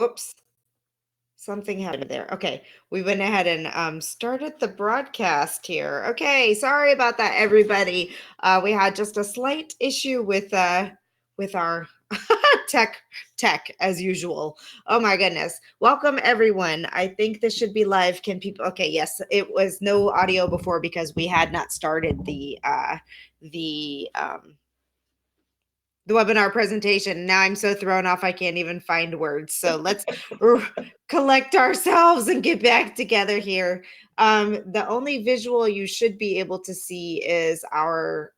Oops, something happened there. Okay, we went ahead and started the broadcast here. Okay, sorry about that, everybody. We had just a slight issue with our tech as usual. Oh my goodness. Welcome everyone. I think this should be live. Can people Okay, yes, it was no audio before because we had not started the the webinar presentation. Now I'm so thrown off I can't even find words. So let's collect ourselves and get back together here. The only visual you should be able to see is our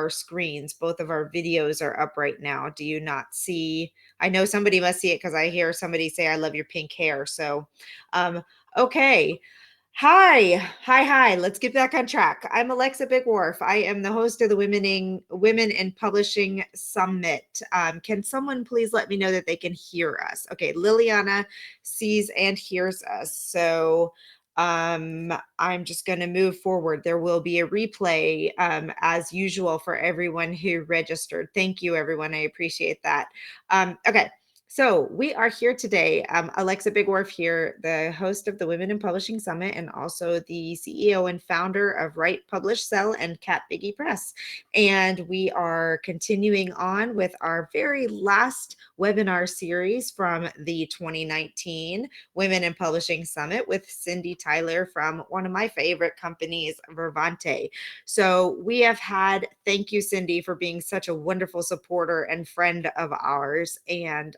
screens. Both of our videos are up right now. Do you not see? I know somebody must see it because I hear somebody say I love your pink hair. So okay. Hi. Let's get back on track. I'm Alexa Bigwharf. I am the host of the Women in Publishing Summit. Can someone please let me know that they can hear us? Okay, Liliana sees and hears us. So I'm just going to move forward. There will be a replay as usual for everyone who registered. Thank you, everyone. I appreciate that. Okay. So we are here today. Alexa Bigwharf here, the host of the Women in Publishing Summit and also the CEO and founder of Write, Publish, Sell, and Cat Biggie Press. And we are continuing on with our very last webinar series from the 2019 Women in Publishing Summit with Cindy Tyler from one of my favorite companies, Vervante. So we have had, thank you, Cindy, for being such a wonderful supporter and friend of ours. And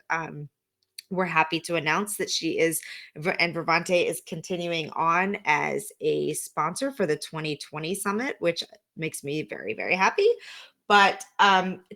we're happy to announce that she is, and Vervante is continuing on as a sponsor for the 2020 summit, which makes me very, very happy. But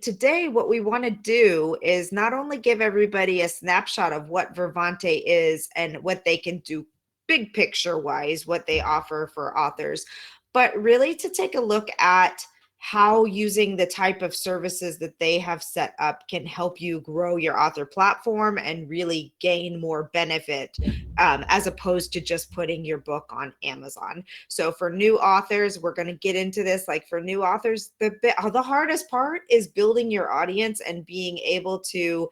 today, what we want to do is not only give everybody a snapshot of what Vervante is and what they can do big picture wise, what they offer for authors, but really to take a look at how using the type of services that they have set up can help you grow your author platform and really gain more benefit as opposed to just putting your book on Amazon. So for new authors, we're going to get into this. Like for new authors, the hardest part is building your audience and being able to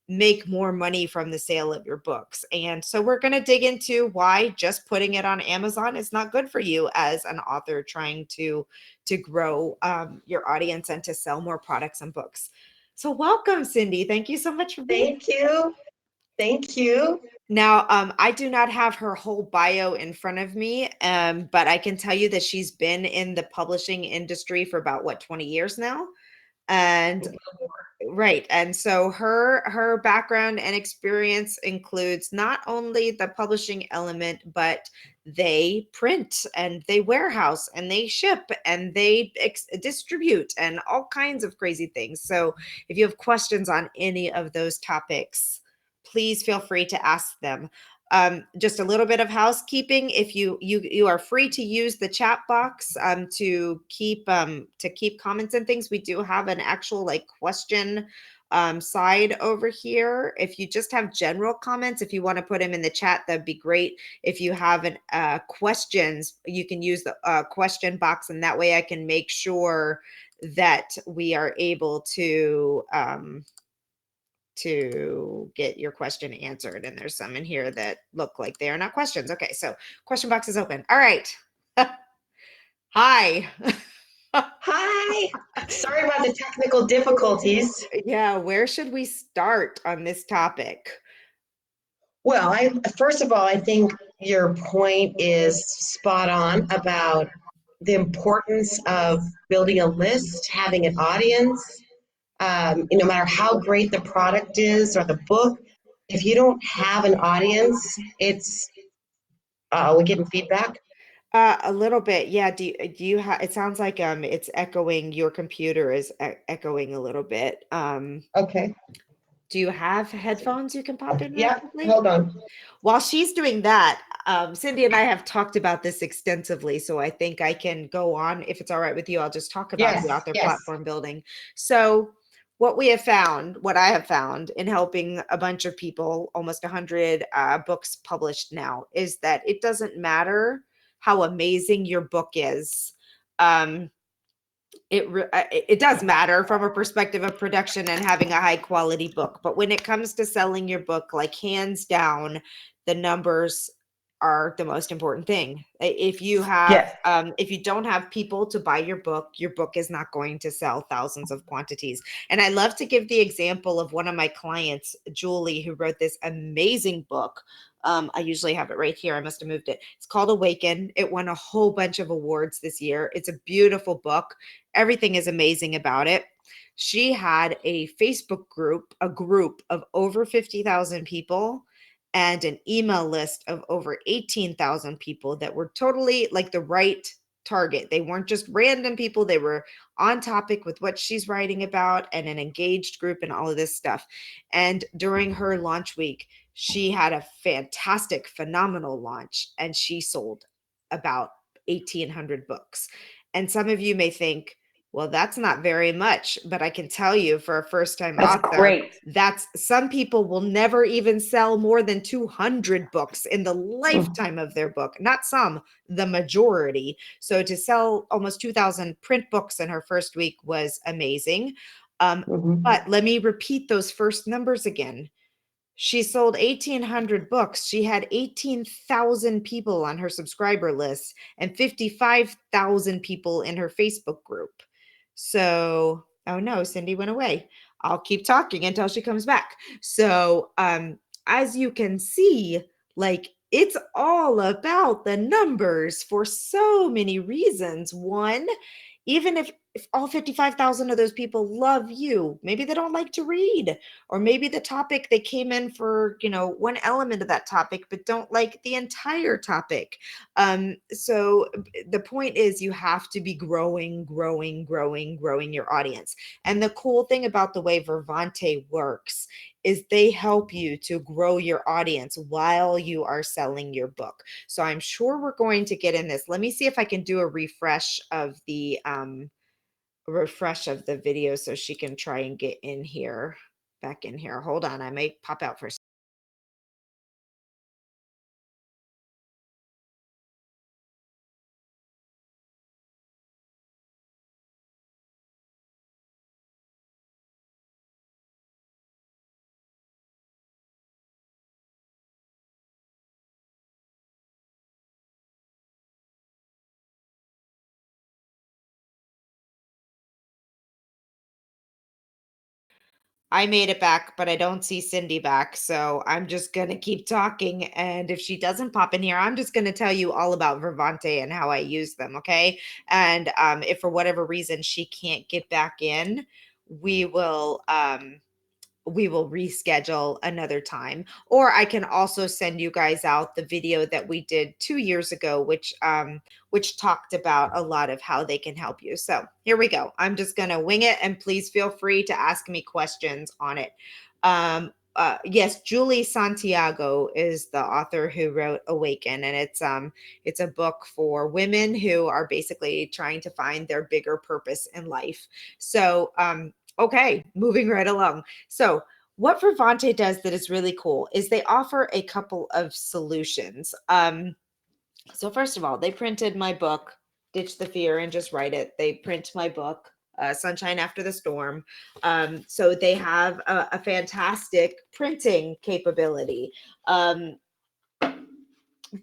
make more money from the sale of your books. And so we're going to dig into why just putting it on Amazon is not good for you as an author trying to grow your audience and to sell more products and books. So welcome, Cindy. Thank you so much for being here. Thank you. Thank you. Now, I do not have her whole bio in front of me, but I can tell you that she's been in the publishing industry for about, what, 20 years now? And right. And so her background and experience includes not only the publishing element, but they print and they warehouse and they ship and they distribute and all kinds of crazy things. So if you have questions on any of those topics, please feel free to ask them. Just a little bit of housekeeping. If you are free to use the chat box to keep comments and things. We do have an actual like question side over here. If you just have general comments, if you want to put them in the chat, that'd be great. If you have an questions, you can use the question box, and that way I can make sure that we are able to get your question answered. And there's some in here that look like they are not questions. Okay, so question box is open. All right. Hi. Hi. Sorry about the technical difficulties. Yeah, where should we start on this topic? Well, first of all, I think your point is spot on about the importance of building a list, having an audience. No matter how great the product is or the book, if you don't have an audience, it's we're getting feedback. A little bit, yeah. Do you have? It sounds like it's echoing. Your computer is echoing a little bit. Okay. Do you have headphones you can pop in real Yeah, quickly? hold on. While she's doing that, Cindy and I have talked about this extensively, so I think I can go on. If it's all right with you, I'll just talk about the author platform building. So what we have found, what I have found in helping a bunch of people, almost 100 books published now, is that it doesn't matter how amazing your book is. Um, it does matter from a perspective of production and having a high quality book, but when it comes to selling your book, like hands down, the numbers are the most important thing. If you have Yes. if you don't have people to buy your book is not going to sell thousands of quantities. And I love to give the example of one of my clients, Julie, who wrote this amazing book. I usually have it right here. I must have moved it. It's called Awaken. It won a whole bunch of awards this year. It's a beautiful book. Everything is amazing about it. She had a Facebook group, a group of over 50,000 people and an email list of over 18,000 people that were totally like the right target. They weren't just random people, they were on topic with what she's writing about and an engaged group and all of this stuff. And during her launch week, she had a fantastic, phenomenal launch and she sold about 1,800 books. And some of you may think, well, that's not very much, but I can tell you for a first time That's author, great. that's some people will never even sell more than 200 books in the Mm-hmm. lifetime of their book. Not some, the majority. So to sell almost 2,000 print books in her first week was amazing. But let me repeat those first numbers again. She sold 1,800 books. She had 18,000 people on her subscriber list and 55,000 people in her Facebook group. So, oh no, Cindy went away. I'll keep talking until she comes back. So, as you can see, like it's all about the numbers for so many reasons. One, even if all 55,000 of those people love you, maybe they don't like to read, or maybe the topic they came in for, one element of that topic but don't like the entire topic. So the point is you have to be growing your audience. And the cool thing about the way Vervante works is they help you to grow your audience while you are selling your book. So I'm sure we're going to get in this. Let me see if I can do a refresh of the video so she can try and get in here, back in here. Hold on, I may pop out for a second. I made it back, but I don't see Cindy back. So I'm just going to keep talking. And if she doesn't pop in here, I'm just going to tell you all about Vervante and how I use them. Okay. And if for whatever reason she can't get back in, we will. We will reschedule another time, or I can also send you guys out the video that we did 2 years ago, which talked about a lot of how they can help you. So here we go. I'm just going to wing it, and please feel free to ask me questions on it. Yes, Julie Santiago is the author who wrote Awaken, and it's a book for women who are basically trying to find their bigger purpose in life. So okay, moving right along. So, what Vervante does that is really cool is they offer a couple of solutions. So, first of all, they printed my book, Ditch the Fear and Just Write It. They print my book, Sunshine After the Storm. So, they have a fantastic printing capability. Um,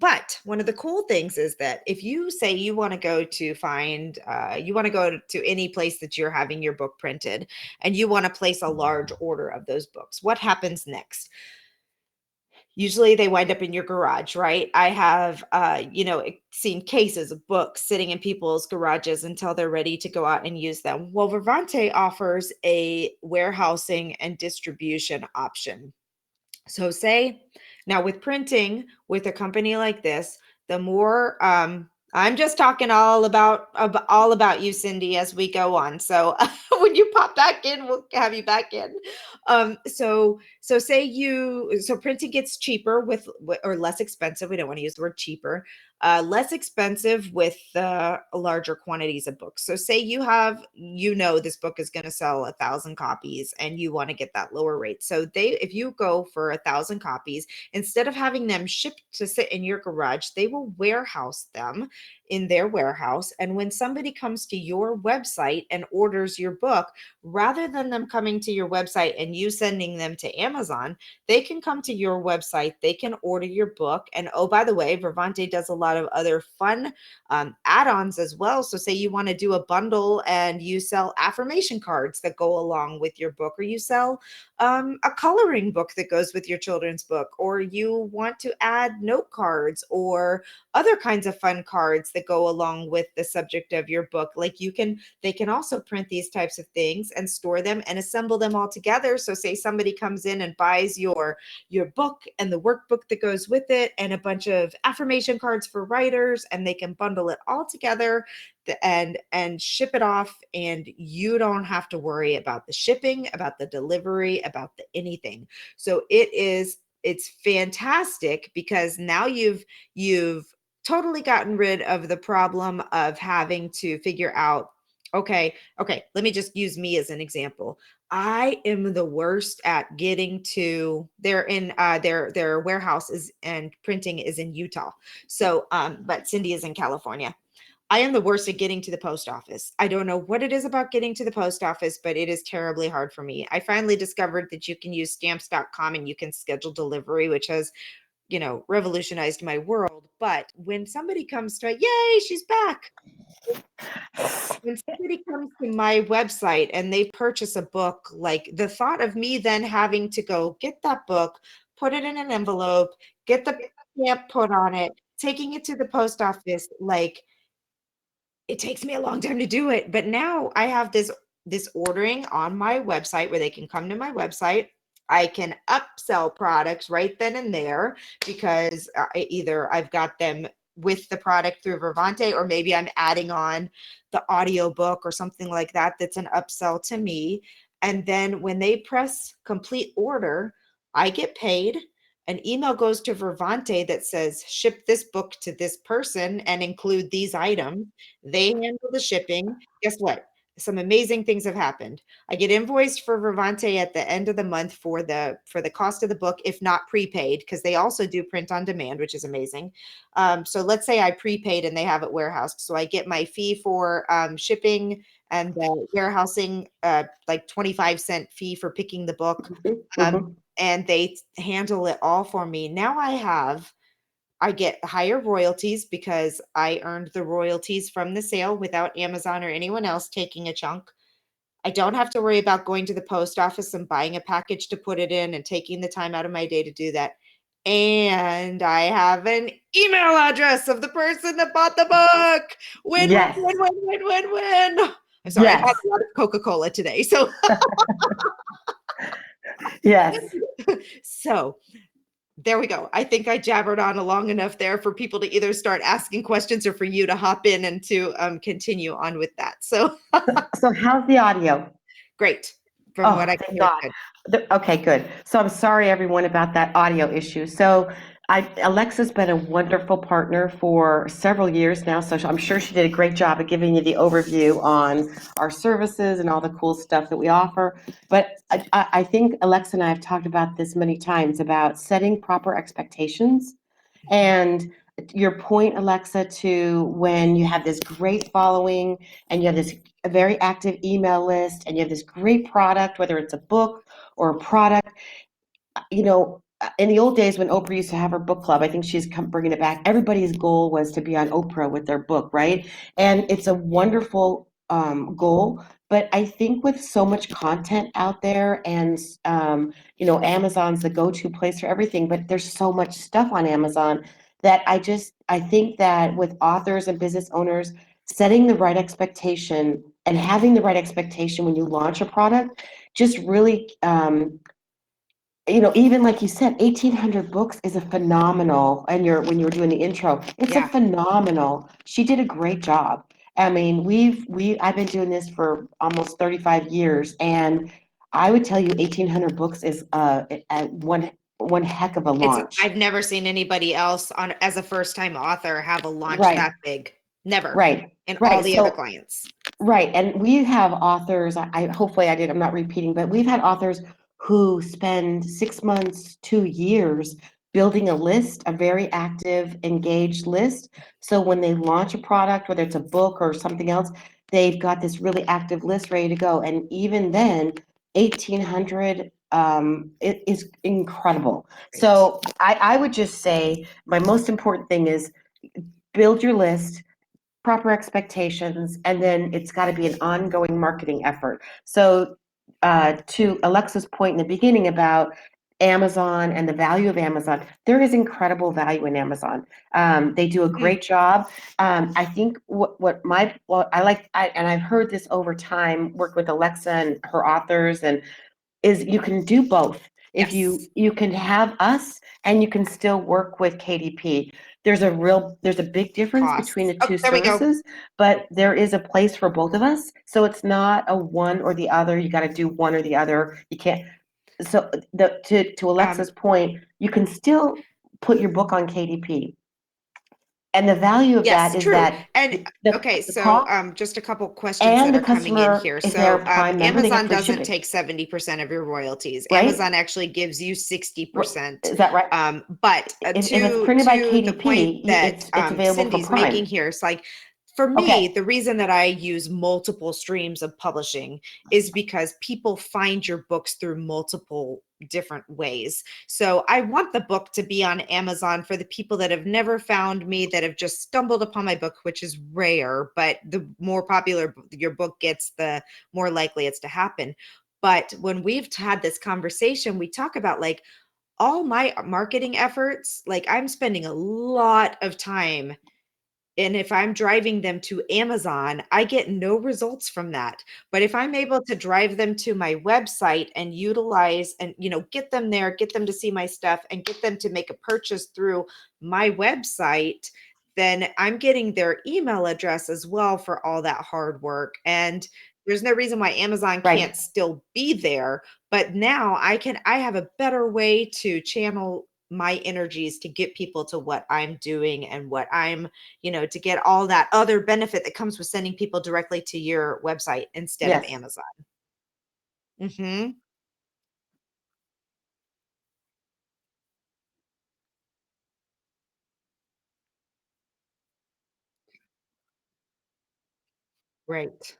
but one of the cool things is that if you say you want to go to you want to go to any place that you're having your book printed and you want to place a large order of those books, what happens next? Usually they wind up in your garage, right? I have, seen cases of books sitting in people's garages until they're ready to go out and use them. Well, Vervante offers a warehousing and distribution option. So say now with printing with a company like this, the more I'm just talking all about you, Cindy, as we go on. So when you pop back in, we'll have you back in. So printing gets cheaper or less expensive. We don't want to use the word cheaper. Less expensive with larger quantities of books. So say you have, this book is going to sell 1,000 copies and you want to get that lower rate. So if you go for 1,000 copies, instead of having them shipped to sit in your garage, they will warehouse them in their warehouse. And when somebody comes to your website and orders your book, rather than them coming to your website and you sending them to Amazon, they can come to your website, they can order your book. And oh, by the way, Vervante does a lot of other fun add-ons as well. So say you want to do a bundle and you sell affirmation cards that go along with your book, or you sell a coloring book that goes with your children's book, or you want to add note cards or other kinds of fun cards that go along with the subject of your book. Like they can also print these types of things and store them and assemble them all together. So say somebody comes in and buys your book and the workbook that goes with it and a bunch of affirmation cards for writers, and they can bundle it all together and ship it off, and you don't have to worry about the shipping, about the delivery, about the anything. So it's fantastic because now you've totally gotten rid of the problem of having to figure out, okay, let me just use me as an example. I am the worst at getting to their warehouse is and printing is in Utah. So but Cindy is in California. I am the worst at getting to the post office. I don't know what it is about getting to the post office, but it is terribly hard for me. I finally discovered that you can use stamps.com and you can schedule delivery, which has, revolutionized my world. But when somebody comes to, yay, she's back. When somebody comes to my website and they purchase a book, like the thought of me then having to go get that book, put it in an envelope, get the stamp put on it, taking it to the post office, like it takes me a long time to do it. But now I have this ordering on my website where they can come to my website. I can upsell products right then and there because either I've got them with the product through Vervante, or maybe I'm adding on the audiobook or something like that that's an upsell to me. And then when they press complete order, I get paid. An email goes to Vervante that says, ship this book to this person and include these items. They handle the shipping. Guess what? Some amazing things have happened. I get invoiced for Vervante at the end of the month for the cost of the book, if not prepaid, because they also do print on demand, which is amazing. So let's say I prepaid and they have it warehoused. So I get my fee for shipping and the warehousing, like 25-cent fee for picking the book. Mhm. And they handle it all for me. Now I get higher royalties because I earned the royalties from the sale without Amazon or anyone else taking a chunk. I don't have to worry about going to the post office and buying a package to put it in and taking the time out of my day to do that. And I have an email address of the person that bought the book. Win, win, Yes, win, win, win, win, win. I'm sorry, I've had yes, a lot of Coca-Cola today. So yes. so there we go. I think I jabbered on long enough there for people to either start asking questions or for you to hop in and to continue on with that. So So how's the audio? great. From what Oh, I can thank hear, God. good. Okay, good. So I'm sorry, everyone, about that audio issue. So Alexa's been a wonderful partner for several years now, so I'm sure she did a great job of giving you the overview on our services and all the cool stuff that we offer. But I think Alexa and I have talked about this many times about setting proper expectations. And your point, Alexa, to when you have this great following and you have this a very active email list and you have this great product, whether it's a book or a product, in the old days when Oprah used to have her book club, I think she's bringing it back. Everybody's goal was to be on Oprah with their book, right? And it's a wonderful goal. But I think with so much content out there, and Amazon's the go-to place for everything. But there's so much stuff on Amazon that I think that with authors and business owners, setting the right expectation and having the right expectation when you launch a product just really even like you said, 1,800 books is a phenomenal, and when you were doing the intro, it's a Yeah, phenomenal. She did a great job. I mean, I've been doing this for almost 35 years, and I would tell you 1,800 books is one heck of a launch. I've never seen anybody else on as a first time author have a launch Right, that big. Never. right, And all right. the other So clients. right, and we have authors, hopefully I'm not repeating, but we've had authors who spend 6 months, 2 years building a list, a very active, engaged list. So when they launch a product, whether it's a book or something else, they've got this really active list ready to go. And even then, 1,800, it is incredible. Right. So I would just say my most important thing is build your list, proper expectations, and then it's got to be an ongoing marketing effort. So, to Alexa's point in the beginning about Amazon and the value of Amazon, there is incredible value in Amazon. They do a Mm, great job. I think what I like, and I've heard this over time, work with Alexa and her authors, and is you can do both. If yes. you can have us and you can still work with KDP. There's a big difference between Costs. the Oh, two there we go. services, but there is a place for both of us. So it's not a one or the other. You got to do one or the other. You can't. So to Um, Alexa's point, you can still put your book on KDP, and the value of that yes, is true. that And okay, the so cost just a couple questions and that the are coming in customer, here. if they're So a Prime member, they get Amazon free doesn't shipping, take 70% of your royalties. right? Amazon actually gives you 60%. Is that right? But If it's printed by to the point KDP, that it's available for Cindy's making Prime. here, it's like for me, Okay, the reason that I use multiple streams of publishing is because people find your books through multiple different ways. So I want the book to be on Amazon for the people that have never found me, that have just stumbled upon my book, which is rare, but the more popular your book gets, the more likely it's to happen. But when we've had this conversation, we talk about like all my marketing efforts, like I'm spending a lot of time, and if I'm driving them to Amazon, I get no results from that. But if I'm able to drive them to my website and utilize and, get them there, get them to see my stuff and get them to make a purchase through my website, then I'm getting their email address as well for all that hard work. And there's no reason why Amazon right. can't still be there, but now I have a better way to channel my energies to get people to what I'm doing and what I'm, to get all that other benefit that comes with sending people directly to your website instead of Yes. Amazon. Mhm. Right.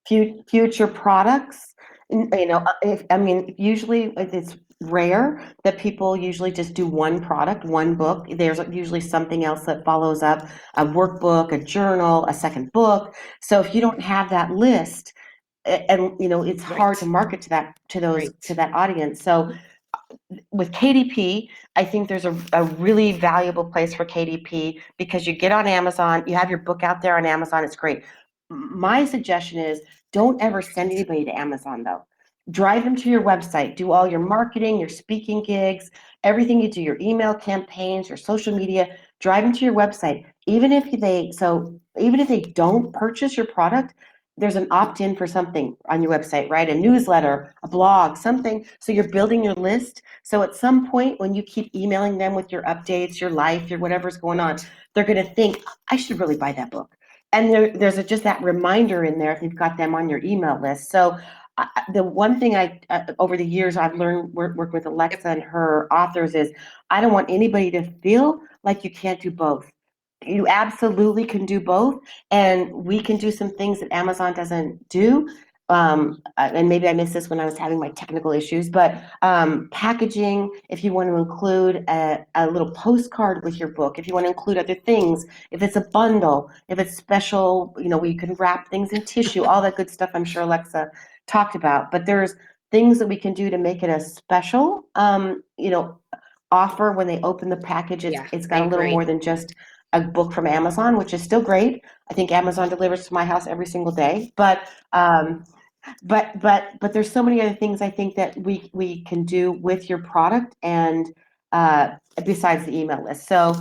Future products, if, I mean, usually it's rare that people usually just do one product, one book. There's usually something else that follows up, a workbook, a journal, a second book. So if you don't have that list, and it's hard to Right. market to Right. that audience. So with KDP, I think there's a really valuable place for KDP because you get on Amazon, you have your book out there on Amazon, it's great. My suggestion is don't ever send anybody to Amazon though. Drive them to your website, do all your marketing, your speaking gigs, everything you do, your email campaigns, your social media, drive them to your website. Even if they don't purchase your product, there's an opt-in for something on your website, right? A newsletter, a blog, something. So you're building your list. So at some point when you keep emailing them with your updates, your life, your whatever's going on, Right. they're going to think, I should really buy that book. And just that reminder in there if you've got them on your email list. So the one thing over the years I've learned work with Yep. Alexa and her authors is I don't want anybody to feel like you can't do both. You absolutely can do both, and we can do some things that Amazon doesn't do. And maybe I missed this when I was having my technical issues, but packaging, if you want to include a little postcard with your book, if you want to include other things, if it's a bundle, if it's special, where you can wrap things in tissue, all that good stuff I'm sure Alexa talked about. But there's things that we can do to make it a special, offer when they open the package. Yeah, It's I got a little more agree. than just a book from Amazon, which is still great. I think Amazon delivers to my house every single day, but there's so many other things I think that we can do with your product and uh, besides the email list. So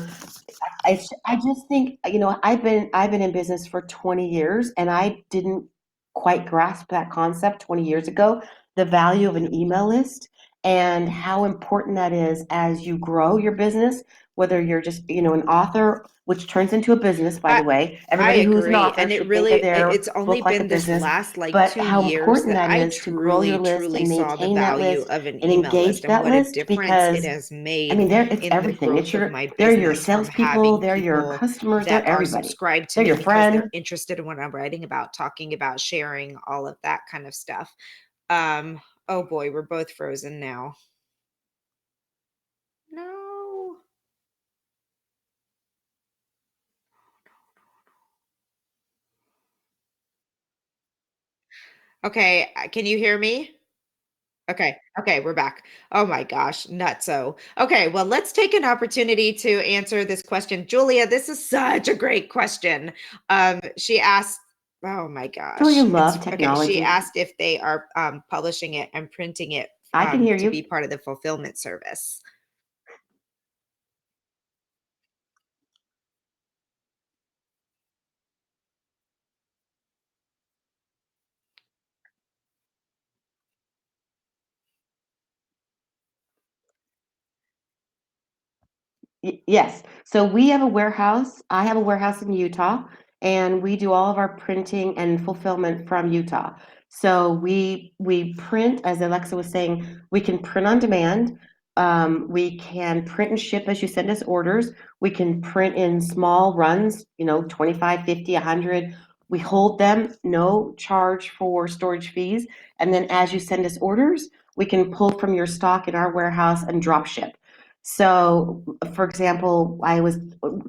I just think I've been in business for 20 years and I didn't quite grasp that concept 20 years ago, the value of an email list and how important that is as you grow your business whether you're just, an author, which turns into a business, by I the way. I Everybody who's an agree, author and should think of their it's only book like a been this business, last like but 2 how years important that that I is to grow your truly, list truly and saw the maintain that value list of an and email engage list and that what a list, difference it because has I made mean, it's in the everything. growth of my They're your business from salespeople, having they're your people customers, that they're are everybody. subscribed to They're me your because they're friend. interested in what I'm writing about, talking about, sharing, all of that kind of stuff. Oh boy, we're both frozen now. No. Okay, can you hear me? Okay. Okay, we're back. Oh my gosh, nutso. Okay, well, let's take an opportunity to answer this question. Julia, this is such a great question. She asked, oh my Don't you gosh, love it's okay. She technology? asked if they are publishing it and printing it I can hear to you. be part of the fulfillment service. Yes. So we have a warehouse. I have a warehouse in Utah, and we do all of our printing and fulfillment from Utah. So we print, as Alexa was saying, we can print on demand. We can print and ship as you send us orders. We can print in small runs, 25, 50, 100. We hold them, no charge for storage fees. And then as you send us orders, we can pull from your stock in our warehouse and drop ship. So, for example, I was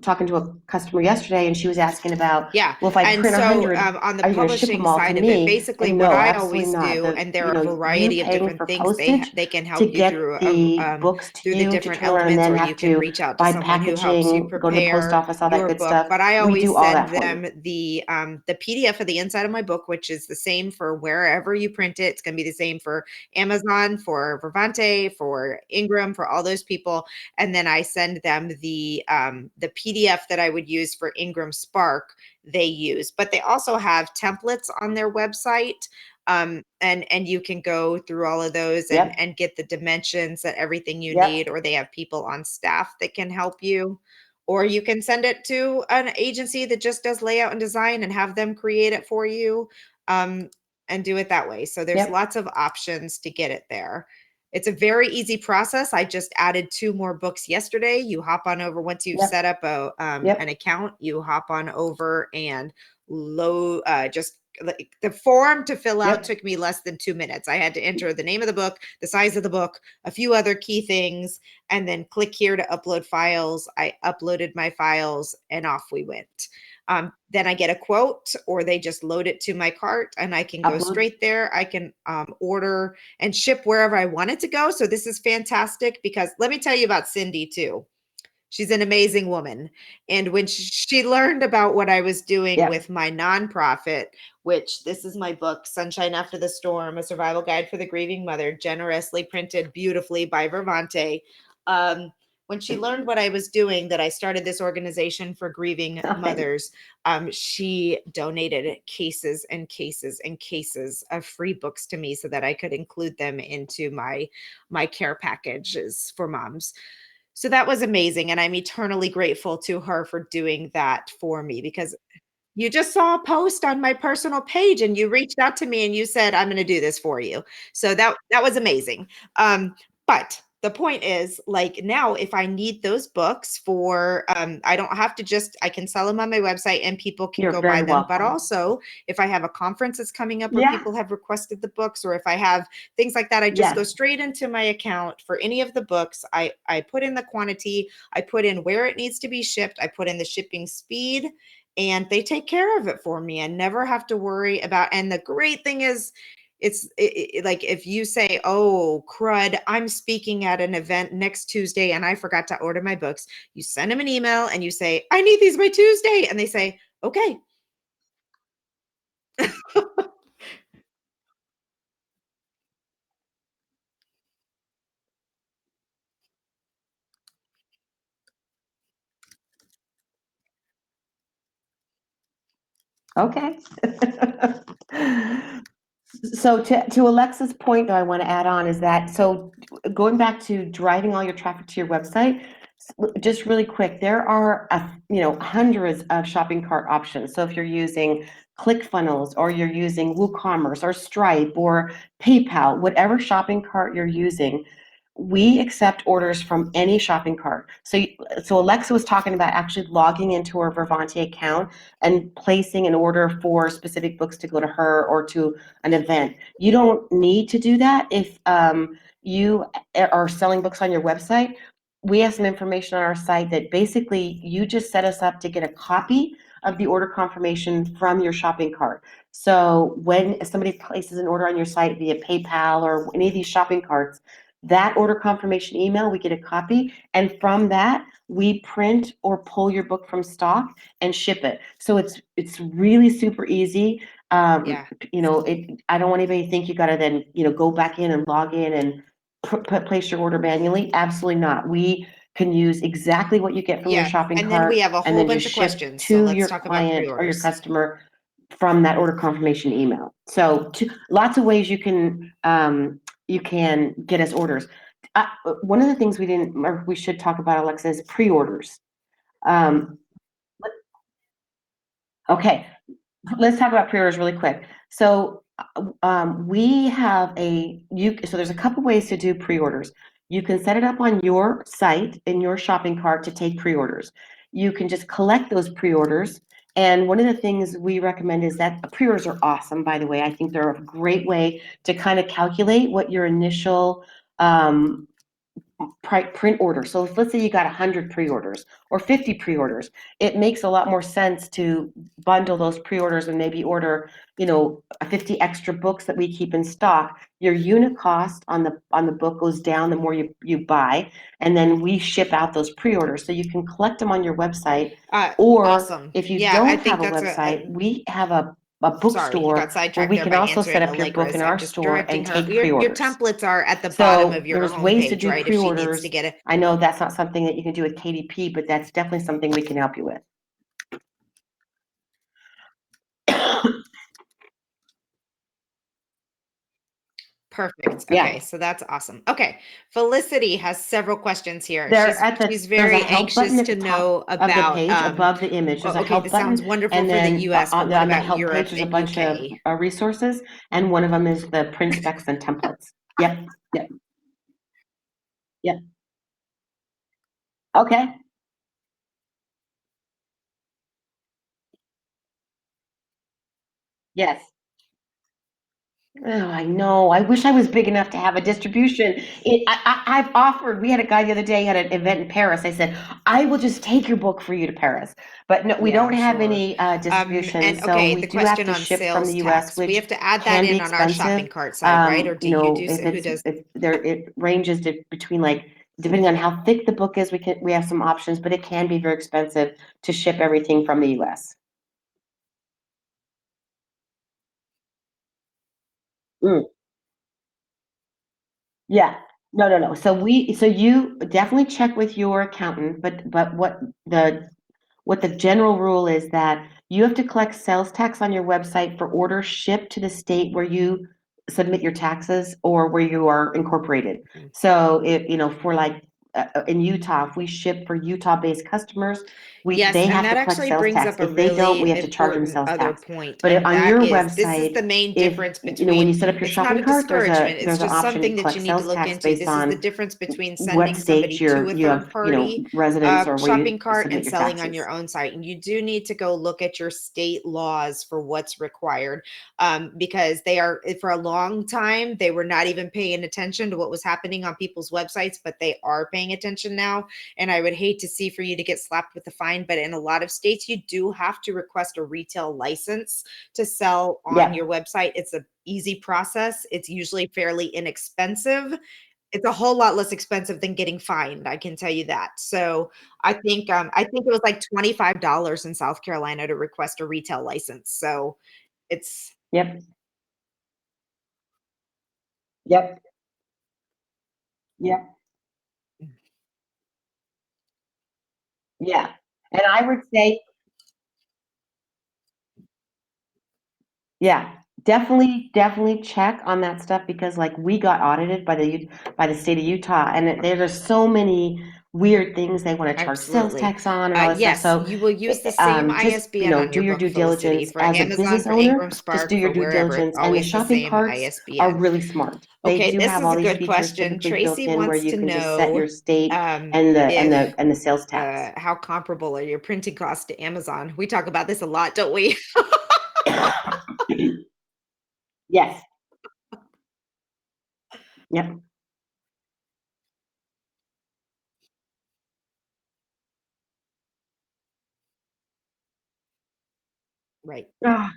talking to a customer yesterday, and she was asking about, Yeah. well, if I And print so 100, on the are you going to ship publishing them all to side of it, me? basically And what no, I absolutely always not. do, and there are a You variety of paying different for things postage they can to help you get the books to through the you to different turn around and elements, then or you have can to reach out to buy someone who helps you packaging, go to the post prepare office, all that your good book. stuff. But I We always do all send that for you. them the PDF of the inside of my book, which is the same for wherever you print it. It's going to be the same for Amazon, for Vervante, for Ingram, for all those people. And then I send them the PDF that I would use for Ingram Spark they use, but they also have templates on their website. And you can go through all of those Yep. and get the dimensions that everything you Yep. need, or they have people on staff that can help you, or you can send it to an agency that just does layout and design and have them create it for you, um, and do it that way. So there's Yep. lots of options to get it there. It's a very easy process. I just added 2 more books yesterday. You hop on over once you've Yep. set up Yep. an account. You hop on over and load. Just like the form to fill out Yep. took me less than 2 minutes. I had to enter the name of the book, the size of the book, a few other key things, and then click here to upload files. I uploaded my files, and off we went. Then I get a quote, or they just load it to my cart, and I can go Upload. straight there. I can order and ship wherever I want it to go. So this is fantastic, because let me tell you about Cindy too. She's an amazing woman. And when she learned about what I was doing Yep. with my nonprofit, which this is my book, Sunshine After the Storm, a survival guide for the grieving mother, generously printed beautifully by Vervante. When she learned what I was doing, that I started this organization for grieving Nothing. mothers, she donated cases and cases and cases of free books to me so that I could include them into my care packages for moms. So that was amazing, and I'm eternally grateful to her for doing that for me, because you just saw a post on my personal page and you reached out to me and you said, "I'm gonna do this for you." So that was amazing. But the point is, like, now if I need those books for, I don't have to just I can sell them on my website and people can You're go buy very them. But welcome. also, if I have a conference that's coming up where Yeah. people have requested the books, or if I have things like that, I just go Yes. straight into my account for any of the books. I put in the quantity, I put in where it needs to be shipped, I put in the shipping speed, and they take care of it for me. I never have to worry about. And the great thing is, like if you say, "Oh crud, I'm speaking at an event next Tuesday and I forgot to order my books," you send them an email and you say, "I need these by Tuesday," and they say, "Okay." Okay. So to Alexa's point, though, I want to add on is that, so going back to driving all your traffic to your website, Just really quick, there are hundreds of shopping cart options. So if you're using ClickFunnels or you're using WooCommerce or Stripe or PayPal, whatever shopping cart you're using, we accept orders from any shopping cart. So Alexa was talking about actually logging into her Vervante account and placing an order for specific books to go to her or to an event. You don't need to do that if you are selling books on your website. We have some information on our site that basically you just set us up to get a copy of the order confirmation from your shopping cart. So when somebody places an order on your site via PayPal or any of these shopping carts, that order confirmation email, we get a copy, and from that we print or pull your book from stock and ship it. So it's really super easy. Yeah. I don't want anybody to think you got to then go back in and log in and place your order manually. Absolutely not. We can use exactly what you get from your Yes. shopping And then we cart have a and whole then bunch just of ship questions. So to let's your talk about client or your pre-orders. customer from that order confirmation email. So lots of ways you can get us orders. One of the things we should talk about, Alexa, is pre-orders. Um, okay, let's talk about pre-orders really quick. So we have so there's a couple ways to do pre-orders. You can set it up on your site in your shopping cart to take pre-orders. You can just collect those pre-orders. And one of the things we recommend is that pre-orders are awesome, by the way. I think they're a great way to kind of calculate what your initial print order. So let's say you got 100 pre-orders or 50 pre-orders. It makes a lot more sense to bundle those pre-orders and maybe order, 50 extra books that we keep in stock. Your unit cost on the book goes down the more you buy, and then we ship out those pre-orders. So you can collect them on your website, or Awesome. if you Yeah, I don't think have a that's website, a we have a sorry, I got bookstore where sidetracked we there can by also set answering up your book Allegra's. in I'm our just store and directing her. take Your pre-orders. templates are at the bottom So of your there's ways to homepage, do right? If she needs to pre-orders. get it. I know that's not something that you can do with KDP, but that's definitely something we can help you with. Perfect. Yeah, Okay, so that's awesome. Okay, Felicity has several questions here. She's there's a very help button anxious at to the know top of the about page above the image. There's a okay, help this sounds button, wonderful and for the then US, but what on the about help page, Europe there's a and bunch of UK? resources, and one of them is the print specs and templates. Yep, yep, yep. Okay, yes. Oh, I know. I wish I was big enough to have a distribution. I've offered. We had a guy the other day at an event in Paris. I said, "I will just take your book for you to Paris." But no, we don't Yeah, have sure. any distribution, And so okay, we the do have question to on ship from sales the U.S., tax. We which have to add that can be in on our shopping expensive. cart side, right? Or do you do If who does? it ranges between like depending on how thick the book is, we have some options, but it can be very expensive to ship everything from the U.S. Yeah. No, no, no. So you definitely check with your accountant, but what the general rule is that you have to collect sales tax on your website for orders shipped to the state where you submit your taxes or where you are incorporated. Mm. So if, for like in Utah, if we ship for Utah-based customers, Yes, they and have to that collect actually sales brings tax. up a If they don't, we really have to charge them important sales other tax. point, But and on that your is this is website, the main if difference when between you set up your it's not shopping a cart, discouragement, it's there's an just option to something that collect you need to sales look tax into. based This is the on difference between what sending state somebody to a you have, third party residence or where you shopping cart submit and your selling on taxes. your own site. And you do need to go look at your state laws for what's required, because they are for a long time they were not even paying attention to what was happening on people's websites, but they are paying attention now. And I would hate to see for you to get slapped with a fine, but in a lot of states you do have to request a retail license to sell on Yeah. your website. It's a easy process. It's usually fairly inexpensive. It's a whole lot less expensive than getting fined, I can tell you that. So I think it was like $25 in South Carolina to request a retail license. So it's Yep. Yep. Yep. Yeah. And I would say, yeah, definitely check on that stuff because like we got audited by the state of Utah, and there's so many weird things they want to charge sales Absolutely. tax on and all this stuff. Yes, So you will use the same just, ISBN on do your your book, due Felicity, diligence for as a Amazon, business for owner. Ingram Just Spark, do your for due wherever. It's diligence, and the always the shopping same carts are ISBN. really smart. They Okay, do this have is all a these good features question. typically built Tracy in where wants you to can just set know your state and if the sales tax. how comparable are your printing costs to Amazon? We talk about this a lot, don't we? Yes. Yep. Right. Ah,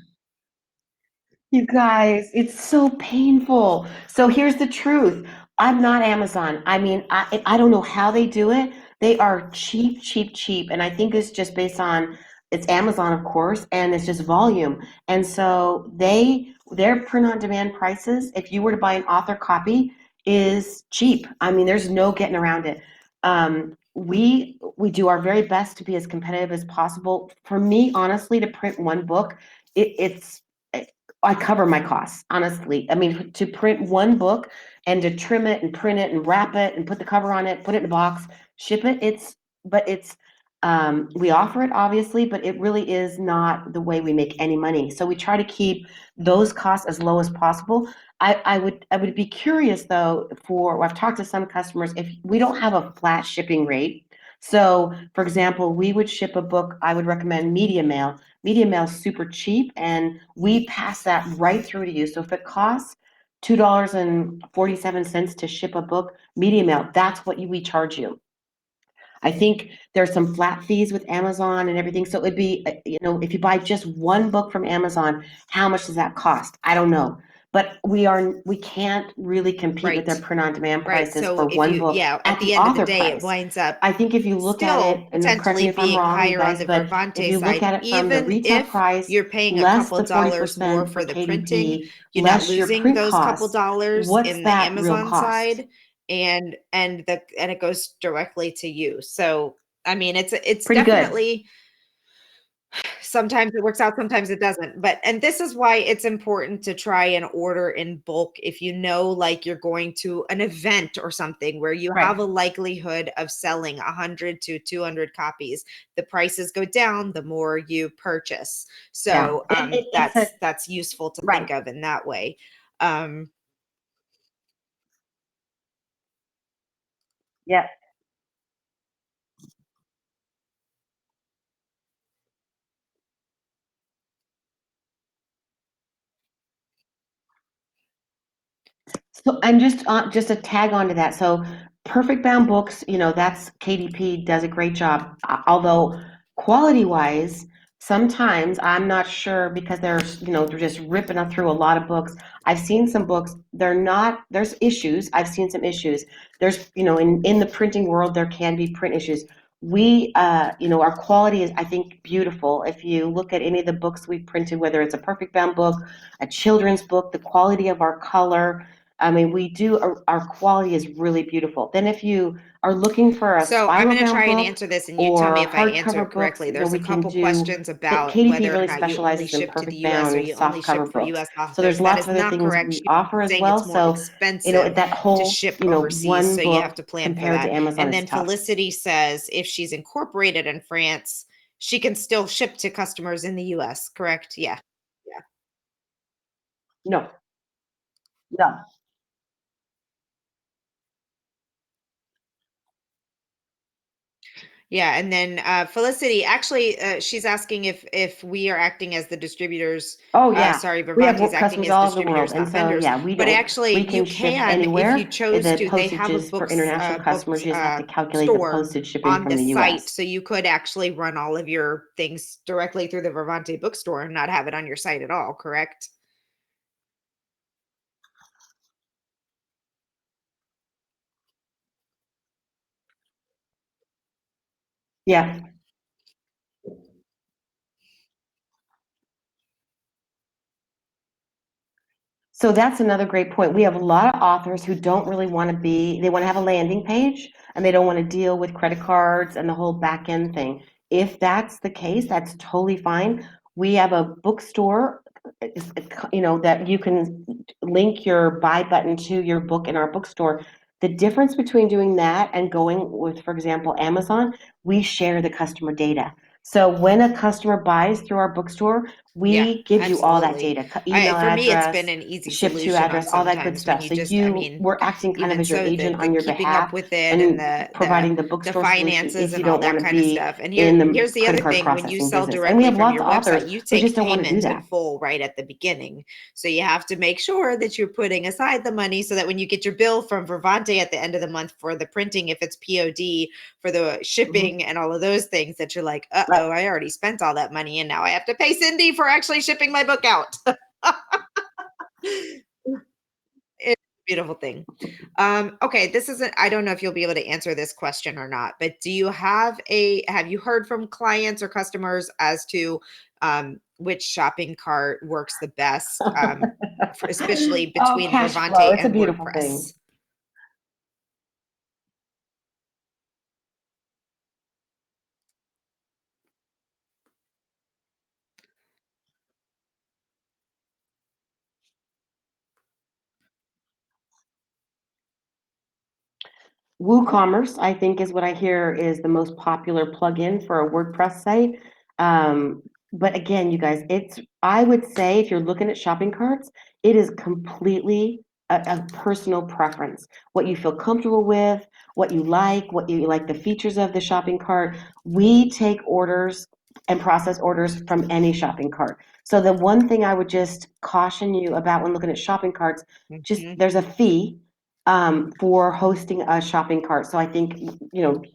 you guys, it's so painful. So here's the truth. I'm not Amazon. I mean, I don't know how they do it. They are cheap, cheap, cheap. And I think it's just based on it's Amazon, of course, and it's just volume. And so their print on demand prices, if you were to buy an author copy, is cheap. I mean, there's no getting around it. We do our very best to be as competitive as possible. For me, honestly, to print one book, it's I cover my costs, honestly. I mean, to print one book and to trim it and print it and wrap it and put the cover on it, put it in a box, ship it, but it's, we offer it obviously, but it really is not the way we make any money. So we try to keep those costs as low as possible. I would be curious though, I've talked to some customers, if we don't have a flat shipping rate. So for example, we would ship a book, I would recommend media mail. Media mail is super cheap, and we pass that right through to you. So if it costs $2.47 to ship a book, media mail, that's what we charge you. I think there's some flat fees with Amazon and everything. So it'd be, if you buy just one book from Amazon, how much does that cost? I don't know. But we can't really compete with their Right. print on demand Right. prices So for if one you, book yeah, at at the the end of the author day, it price. winds up I think if you look at it, still and correct me potentially if I'm being wrong, you higher on guys, the but if Vervante you look side, at it from the even retail if price, you're paying a less couple the dollars more 40% for for the printing, KDP, you're not less your losing print those couple costs, dollars what's in the that real Amazon cost? side, and it goes directly to you. So I mean, it's Pretty good. definitely, sometimes it works out, sometimes it doesn't. And this is why it's important to try and order in bulk if you know, like, you're going to an event or something where you Right. have a likelihood of selling 100 to 200 copies. The prices go down the more you purchase. Yeah. So It's a, that's useful to right. think of in that way. Um, Yeah. So, and just a tag on to that. So, Perfect Bound Books, that's KDP does a great job. Although quality wise, sometimes I'm not sure because they're just ripping up through a lot of books. I've seen some books, they're not, there's issues. I've seen some issues. There's, in the printing world, there can be print issues. Our quality is, I think, beautiful. If you look at any of the books we've printed, whether it's a Perfect Bound book, a children's book, the quality of our color, I mean, our quality is really beautiful. Then if you are looking for a So I'm spiral going to bound try and book answer this, and you tell me or if I answer it hardcover books, correctly. There's a we can couple do, questions about KDP whether or really not you only specializes in ship to the perfect US or bound you only soft ship cover for books. US So there's authors. That lots of is other not things correct. we She's offer as saying well. it's more So, expensive that to whole, ship overseas, one so you have book to plan for compared to that. Amazon And is then tough. Felicity says if she's incorporated in France, she can still ship to customers in the US, correct? Yeah. Yeah. No, no. Yeah, and then Felicity, actually, she's asking if we are acting as the distributors. Oh yeah, Sorry, we have Vervante is acting customers as all over the world, distributors, and not so vendors. yeah, But actually, we you can ship can, if you anywhere. chose The to. They have a postages for international customers, books you just have to calculate the store postage shipping on from the the site, U.S. so you could actually run all of your things directly through the Vervante bookstore and not have it on your site at all. Correct? Yeah. So that's another great point. We have a lot of authors who don't really want to they want to have a landing page and they don't want to deal with credit cards and the whole back end thing. If that's the case, that's totally fine. We have a bookstore, that you can link your buy button to your book in our bookstore. The difference between doing that and going with, for example, Amazon, we share the customer data. So when a customer buys through our bookstore, we give you all that absolutely. data, email For me, it's address, been an easy ship to solution on address, all that good sometimes when stuff. you So just, we're acting kind of even as your so agent the on your keeping up behalf with it and and providing the the bookstore solution finances if you and all don't that want to kind of be stuff. And in the here's the other credit card thing: when you processing sell business. And we directly have from lots your of authors website, you who just take don't want to do payment in that. full right at the beginning. So you have to make sure that you're putting aside the money so that when you get your bill from Vervante at the end of the month for the printing, if it's POD, for the shipping and all of those things, that you're like, Right. I already spent all that money and now I have to pay Cindy for actually shipping my book out. It's a beautiful thing. Okay, this isn't, I don't know if you'll be able to answer this question or not, but have you heard from clients or customers as to which shopping cart works the best, especially Oh, between cash flow. Vervante It's a and beautiful thing. WordPress? WooCommerce, I think, is what I hear is the most popular plugin for a WordPress site. But again, you guys, I would say if you're looking at shopping carts, it is completely a personal preference. What you feel comfortable with, what you like the features of the shopping cart. We take orders and process orders from any shopping cart. So the one thing I would just caution you about when looking at shopping carts, just Mhm. there's a fee for hosting a shopping cart. So I think,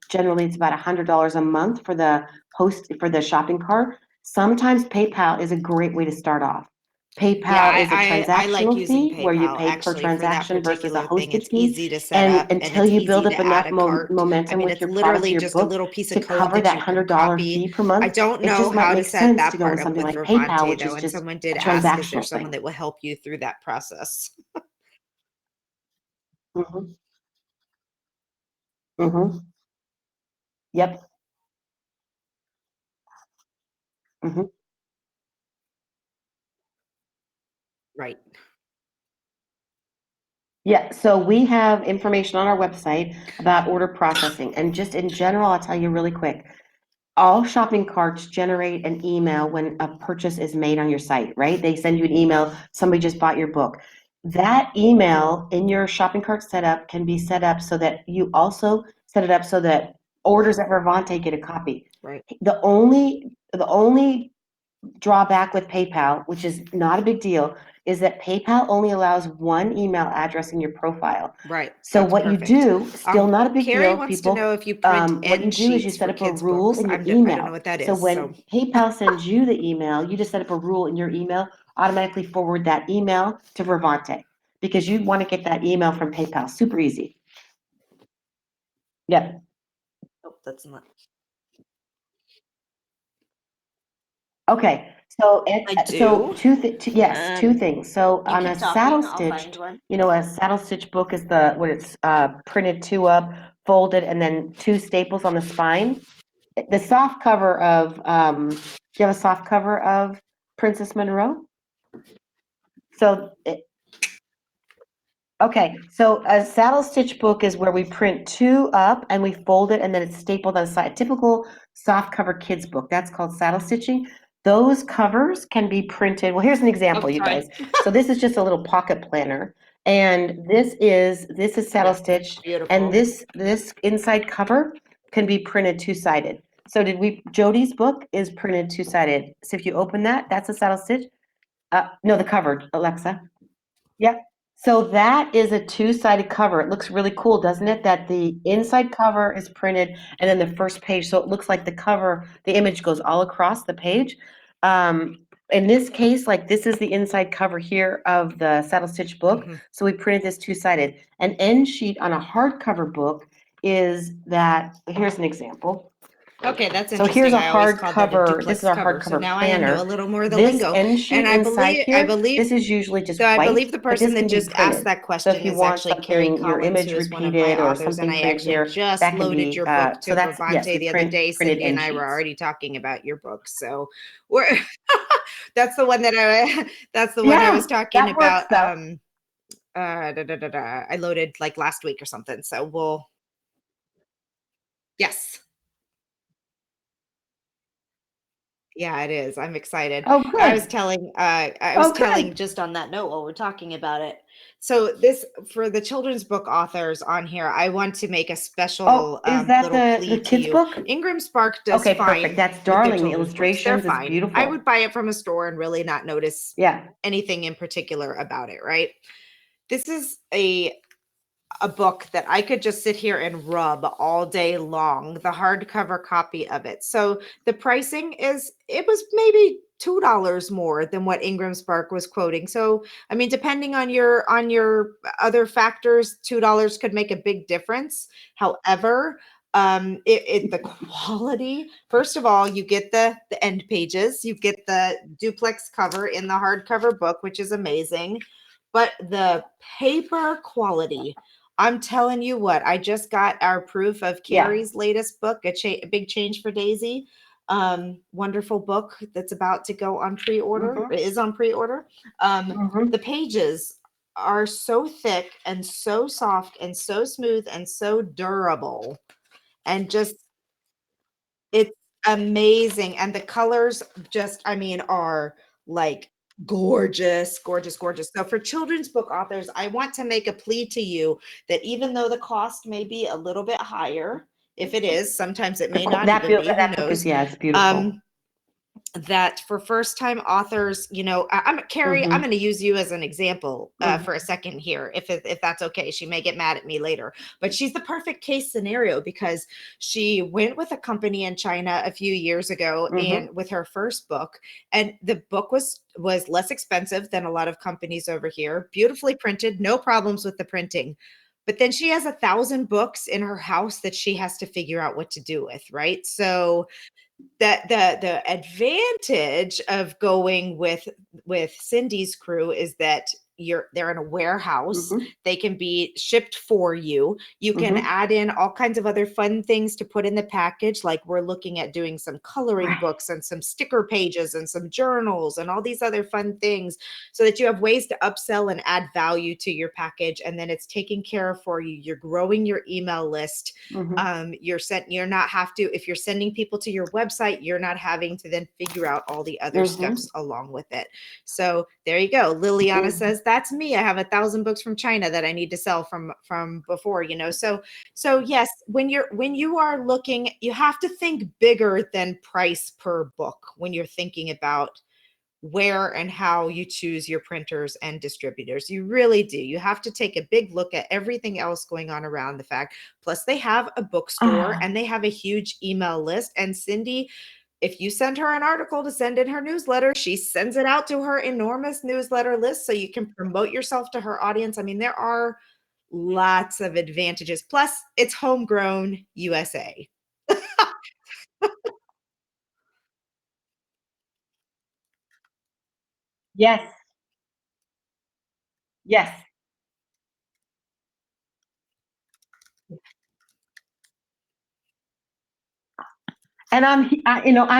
generally it's about $100 a month for the shopping cart. Sometimes PayPal is a great way to start off. Yeah, PayPal is a I like transactional using fee where you PayPal pay per actually for that transaction versus a particular thing. hosted It's fee. easy to set And up and until it's you easy build up to add enough a cart. I momentum mean, with it's your product or literally your just a book little piece to of code cover that that you can $100 copy. fee per I month, don't it know just might how to make set sense to that go part with up something with like PayPal, Vervante which though, is and just someone did a ask, is there transactional someone thing. that will help you through that process? Hmm. Hmm. Yep. Hmm. Right. Yeah, so we have information on our website about order processing. And just in general, I'll tell you really quick. All shopping carts generate an email when a purchase is made on your site, right? They send you an email, somebody just bought your book. That email in your shopping cart setup can be set up so that you also set it up so that orders at Vervante get a copy. Right. The only drawback with PayPal, which is not a big deal, is that PayPal only allows one email address in your profile. Right. So That's what you perfect. do, still not a big Carrie deal, wants to people. know if you print What you end do is you sheets set for up a kids' rule books. in your I don't know email. what that So is. So when PayPal sends you the email, you just set up a rule in your email, automatically forward that email to Vervante because you want to get that email from PayPal. Super easy. Yep. oh, that's not. Okay, so I so do. yes, two things. So You on a keep saddle talking. I'll find stitched, one. a saddle stitch book is when it's printed two up, folded, and then two staples on the spine. The soft cover of do you have a soft cover of Princess Monroe? So okay, so a saddle stitch book is where we print two up and we fold it and then it's stapled on the side. Typical soft cover kids book. That's called saddle stitching. Those covers can be printed. Well, here's an example, Oh, you sorry. guys. So this is just a little pocket planner, and this is saddle Yeah, stitched, and beautiful. this inside cover can be printed two-sided. So Jody's book is printed two-sided. So if you open that, that's a saddle stitch. No, the cover, Alexa. Yep. So that is a two-sided cover. It looks really cool, doesn't it? That the inside cover is printed and then the first page. So it looks like the image goes all across the page. In this case, like this is the inside cover here of the saddle stitch book. Mhm. So we printed this two-sided. An end sheet on a hardcover book is that, here's an example. Okay, that's So here's interesting. a I always called that a hardcover, this is duplex our cover. So hardcover now I know a planner. little more of the This lingo. end And sheet inside I here, believe, this is usually just so I white, believe the but this person that can be just asked printed. that So if question you is want actually Carrie something, your Collins, who image is one of my repeated or authors. And something I printed actually here, just that can loaded be, your book so to that's, yes, Vervante we the other print day. printed Cindy and end I were sheets. already talking about your book. So we're that's the one that I that's the one I was Yeah, talking that works about. though. I loaded like last week or something. So yes. Yeah, it is. I'm excited. Oh, I was good. telling I was Oh, telling good. just on that note while we're talking about it. So this for the children's book authors on here, I want to make a Oh, special is that little the plea to kids' you. book? Ingram Spark does Okay, perfect. fine That's with their darling. The children's books. They're illustrations is fine. I would beautiful. buy it from a store and really not notice Yeah. anything in particular about it, right? This is a book that I could just sit here and rub all day long, the hardcover copy of it. So the pricing it was maybe $2 more than what Ingram Spark was quoting. So I mean, depending on your other factors, $2 could make a big difference. However, the quality, first of all, you get the end pages, you get the duplex cover in the hardcover book, which is amazing. But the paper quality, I'm telling you what, I just got our proof of Yeah. Carrie's latest book, a big change for Daisy. Wonderful book that's about to go on pre-order. Mm-hmm. It is on pre-order. Mm-hmm. The pages are so thick and so soft and so smooth and so durable and just it's amazing. And the colors just, I mean, are like gorgeous, gorgeous, gorgeous. So for children's book authors, I want to make a plea to you that even though the cost may be a little bit higher, if it is, sometimes it may not even be, who That book is, knows? yeah, it's beautiful. Um, that for first time authors, I'm Carrie, I'm Mm-hmm. going to use you as an example Mm-hmm. for a second here, if that's okay. She may get mad at me later, but she's the perfect case scenario because she went with a company in China a few years ago Mm-hmm. and with her first book, and the book was less expensive than a lot of companies over here, beautifully printed, no problems with the printing. But then she has 1,000 books in her house that she has to figure out what to do with, right? So that the advantage of going with Cindy's crew is that they're in a warehouse. Mm-hmm. They can be shipped for you. You can Mm-hmm. add in all kinds of other fun things to put in the package, like we're looking at doing some coloring Right. books and some sticker pages and some journals and all these other fun things, so that you have ways to upsell and add value to your package, and then it's taken care of for you. You're growing your email list. Mm-hmm. You're not have to, if you're sending people to your website, you're not having to then figure out all the other Mm-hmm. steps along with it. So there you go. Liliana Mm-hmm. says, that's me. I have 1,000 books from China that I need to sell from before, so yes, when you are looking, you have to think bigger than price per book when you're thinking about where and how you choose your printers and distributors. You really do. You have to take a big look at everything else going on around the fact. Plus, they have a bookstore Oh. and they have a huge email list. And Cindy, if you send her an article to send in her newsletter, she sends it out to her enormous newsletter list so you can promote yourself to her audience. I mean, there are lots of advantages. Plus, it's homegrown USA. Yes. Yes. And I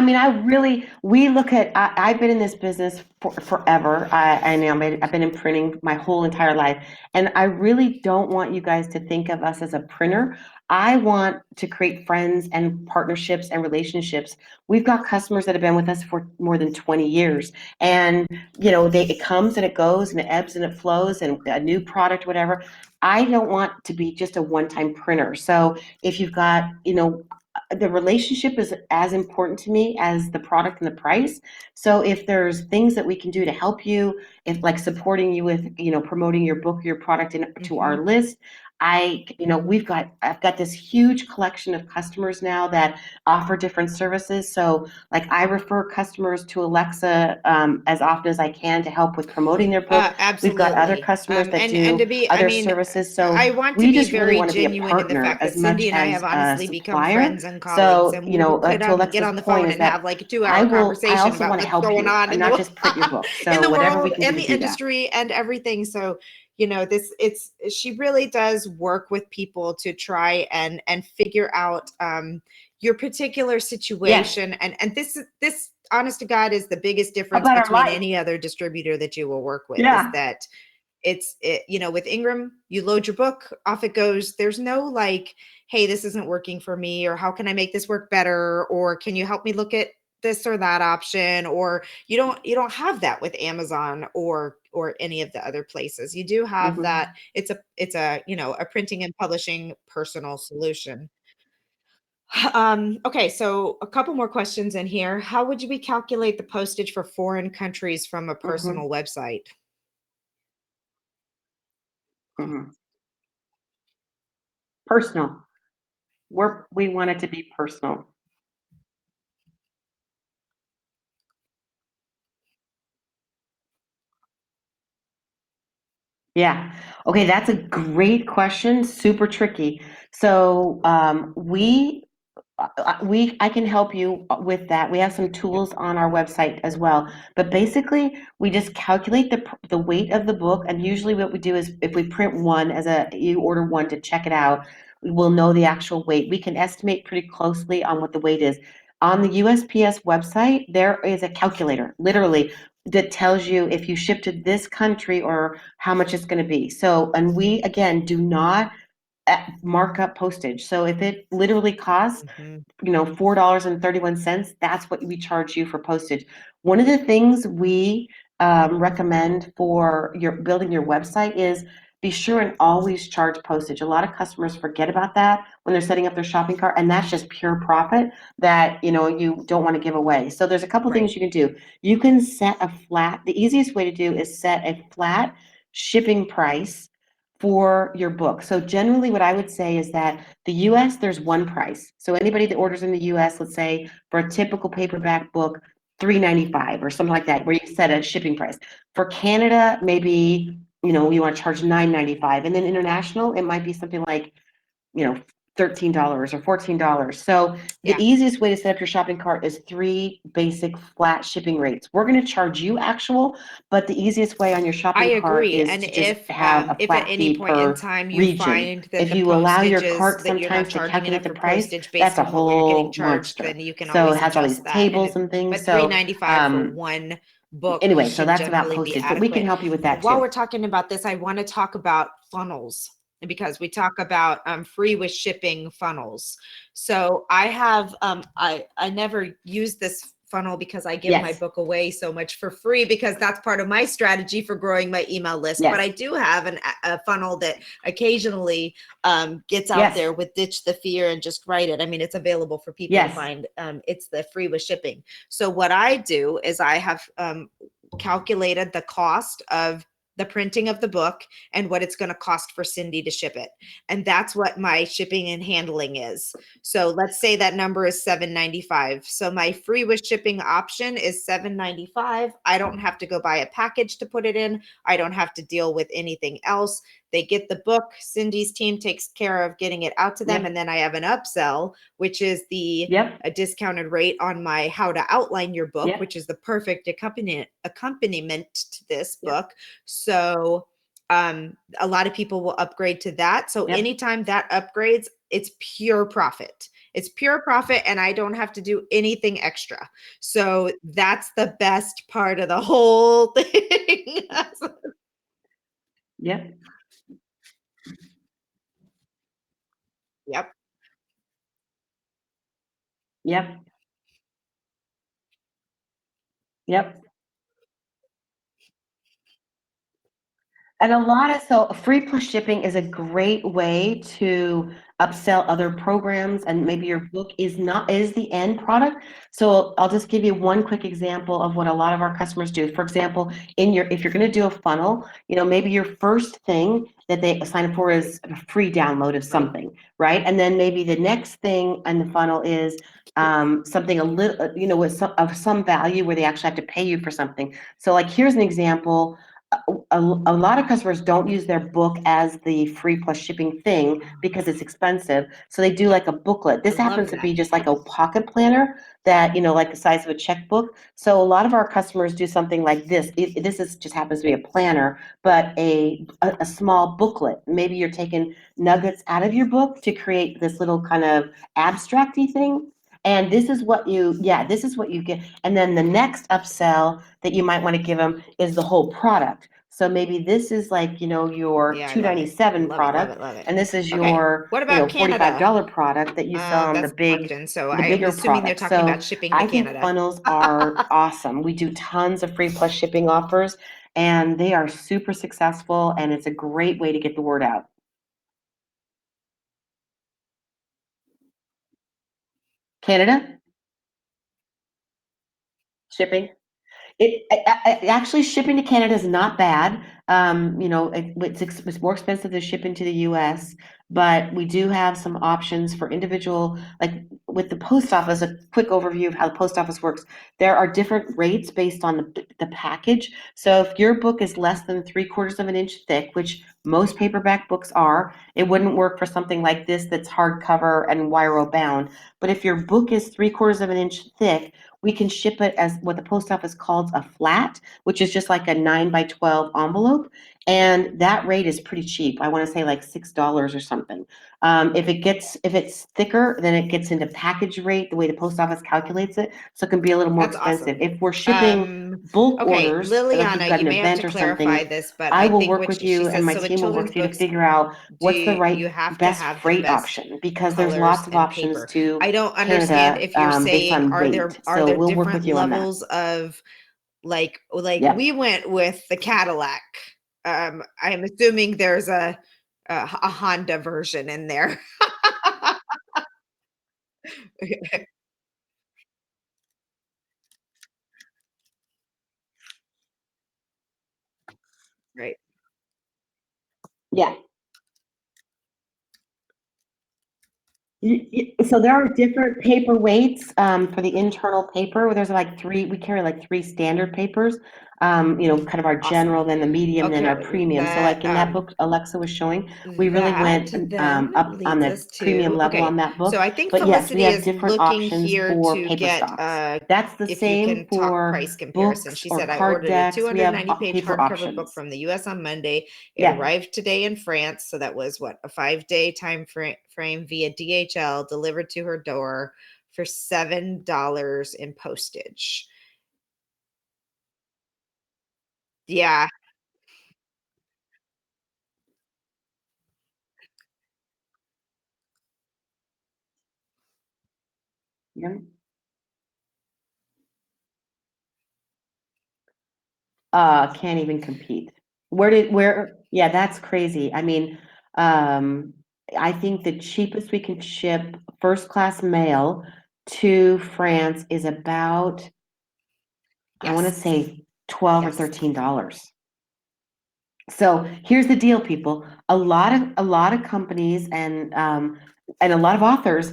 mean, we look at, I've been in this business for forever. I've been in printing my whole entire life. And I really don't want you guys to think of us as a printer. I want to create friends and partnerships and relationships. We've got customers that have been with us for more than 20 years. And, it comes and it goes and it ebbs and it flows and a new product, whatever. I don't want to be just a one-time printer. So if you've got, the relationship is as important to me as the product and the price. So if there's things that we can do to help you, if like supporting you with, promoting your book or your product to our Mhm. list, I've got this huge collection of customers now that offer different services. So like I refer customers to Alexa as often as I can to help with promoting their book. We've got other Absolutely. customers that And do to be, I other mean, services. So I want to we be just really very want to be a genuine in the partner fact that as much Cindy and I as have a honestly become supplier. friends and colleagues, So, and we'll get to on, get Alexa's on the point phone is and have that like a 2-hour I conversation also about want to what's help going you on and in not just print your book. in So the whatever we world can do and to the do that. industry and everything. So, she really does work with people to try and figure out your particular Yes, situation. And this honest to God is the biggest difference about our between life. any other distributor that you will work with, is Yeah. that with Ingram, you load your book, off it goes. There's no like, hey, this isn't working for me, or how can I make this work better, or can you help me look at this or that option? Or you don't have that with Amazon or any of the other places. You do have that. It's a a printing and publishing personal solution. Okay, so a couple more questions in here. How would we calculate the postage for foreign countries from a personal website? Personal. We want it to be personal. Yeah. Okay, that's a great question. Super tricky. So I can help you with that. We have some tools on our website as well. But basically, we just calculate the weight of the book, and usually what we do is if we print one you order one to check it out, we will know the actual weight. We can estimate pretty closely on what the weight is. On the USPS website, there is a calculator, literally, that tells you if you ship to this country or how much it's going to be. So, and we again do not mark up postage. So if it literally costs Mhm. $4.31, that's what we charge you for postage. One of the things we recommend for your building your website is be sure and always charge postage. A lot of customers forget about that when they're setting up their shopping cart, and that's just pure profit that you don't want to give away. So there's a couple Right. things you can do. You can set a flat. The easiest way to do is set a flat shipping price for your book. So generally what I would say is that the US, there's one price. So anybody that orders in the US, let's say for a typical paperback book, $3.95 or something like that, where you set a shipping price. For Canada, maybe, you want to charge $9.95. And then international, it might be something like, $13 or $14. So the Yeah, easiest way to set up your shopping cart is 3 basic flat shipping rates. We're going to charge you actual, but the easiest way on your I shopping cart agree. is And to just have a if at flat any fee point in per time you region. find that If the you allow your postages cart that you're not sometimes to charging calculate enough the for price, postage that's based a on what you're getting whole charged, monster. then you can So it always has all these adjust that. tables and things. But So 3.95 for one book anyway, so should that's about generally be postage, but we can adequate. help you with that While too. we're talking about this, I want to talk about funnels because we talk about free with shipping funnels. So I have I never use this funnel because I give my Yes. book away so much for free because that's part of my strategy for growing my email list. But Yes. I do have a funnel that occasionally gets out Yes. there with ditch the fear and just write it. I mean, it's available for people to Yes. find. It's the free with shipping. So what I do is I have calculated the cost of the printing of the book and what it's going to cost for Cindy to ship it. And that's what my shipping and handling is. So let's say that number is $7.95. So my free with shipping option is $7.95. I don't have to go buy a package to put it in. I don't have to deal with anything else. They get the book. Cindy's team takes care of getting it out to them. Yep. And then I have an upsell, which is Yep. a discounted rate on my how to outline your book, Yep. which is the perfect accompaniment to this Yep. book. So a lot of people will upgrade to that. So Yep. anytime that upgrades, it's pure profit. It's pure profit, and I don't have to do anything extra. So that's the best part of the whole thing. Yep. Yep. Yep. Yep. And so free plus shipping is a great way to upsell other programs, and maybe your book is the end product. So I'll just give you one quick example of what a lot of our customers do. For example, if you're going to do a funnel, maybe your first thing that they sign up for is a free download of something, right? And then maybe the next thing in the funnel is something a little, of some value where they actually have to pay you for something. So like, here's an example. A lot of customers don't use their book as the free plus shipping thing because it's expensive. So they do like a booklet. I This love happens to that. be just like a pocket planner that, like the size of a checkbook. So a lot of our customers do something like this. This is just happens to be a planner, but a small booklet. Maybe you're taking nuggets out of your book to create this little kind of abstracty thing. And this is what you get. And then the next upsell that you might want to give them is the whole product. So maybe this is like, your Yeah, I love it. $2.97 Love it, love product, it, love it. and this is Okay. your, What about Canada? $45 product that you sell on That's the question. So the I'm bigger assuming they're product. talking So about shipping to I think Canada. funnels are awesome. We do tons of free plus shipping offers, and they are super successful, and it's a great way to get the word out. Canada shipping. Actually, shipping to Canada is not bad. It's more expensive than shipping to the U.S., but we do have some options for individual, like with the post office. A quick overview of how the post office works. There are different rates based on the package. So if your book is less than 3/4 of an inch thick, which most paperback books are, it wouldn't work for something like this that's hardcover and wire bound. But if your book is 3/4 of an inch thick, we can ship it as what the post office calls a flat, which is just like a 9x12 envelope. And that rate is pretty cheap. I want to say like $6 or something. If it's thicker, then it gets into package rate, the way the post office calculates it. So it can be a little more That's expensive. awesome. If we're shipping bulk Okay, orders, like you've Liliana, got you an may have to event or clarify something, this, but I I will think work what with she you, and says, my so with team will work children's with you to books, figure out what's the you right have to best have the freight best option, because there's colors lots of and options paper. to I don't understand Canada if you're based saying on are weight. are So there we'll work different with you on that. levels of like Yep. we went with the Cadillac. I'm assuming there's a Honda version in there. Right. Yeah. So there are different paper weights for the internal paper. There's like three. We carry like three standard papers. Kind of our Awesome. general, then the medium, then our Okay, premium. So like in that book Alexa was showing, we really that went then up on leads the us premium to level okay. on that So book. I think But yes, we Felicity have is different looking options here for to paper get stocks. That's the if you same can talk for price comparison. books She or said I card ordered a decks. We have 290-page paper hardcover book options. from the US on Monday. It Yeah. arrived today in France, so that was what, a 5-day time frame via DHL, delivered to her door for $7 in postage. Yeah. Yeah. Can't even compete. Yeah, that's crazy. I mean, um, I think the cheapest we can ship first class mail to France is about, I want to Yes. say 12 or Yes. $13. So here's the deal, people. A lot of companies and a lot of authors,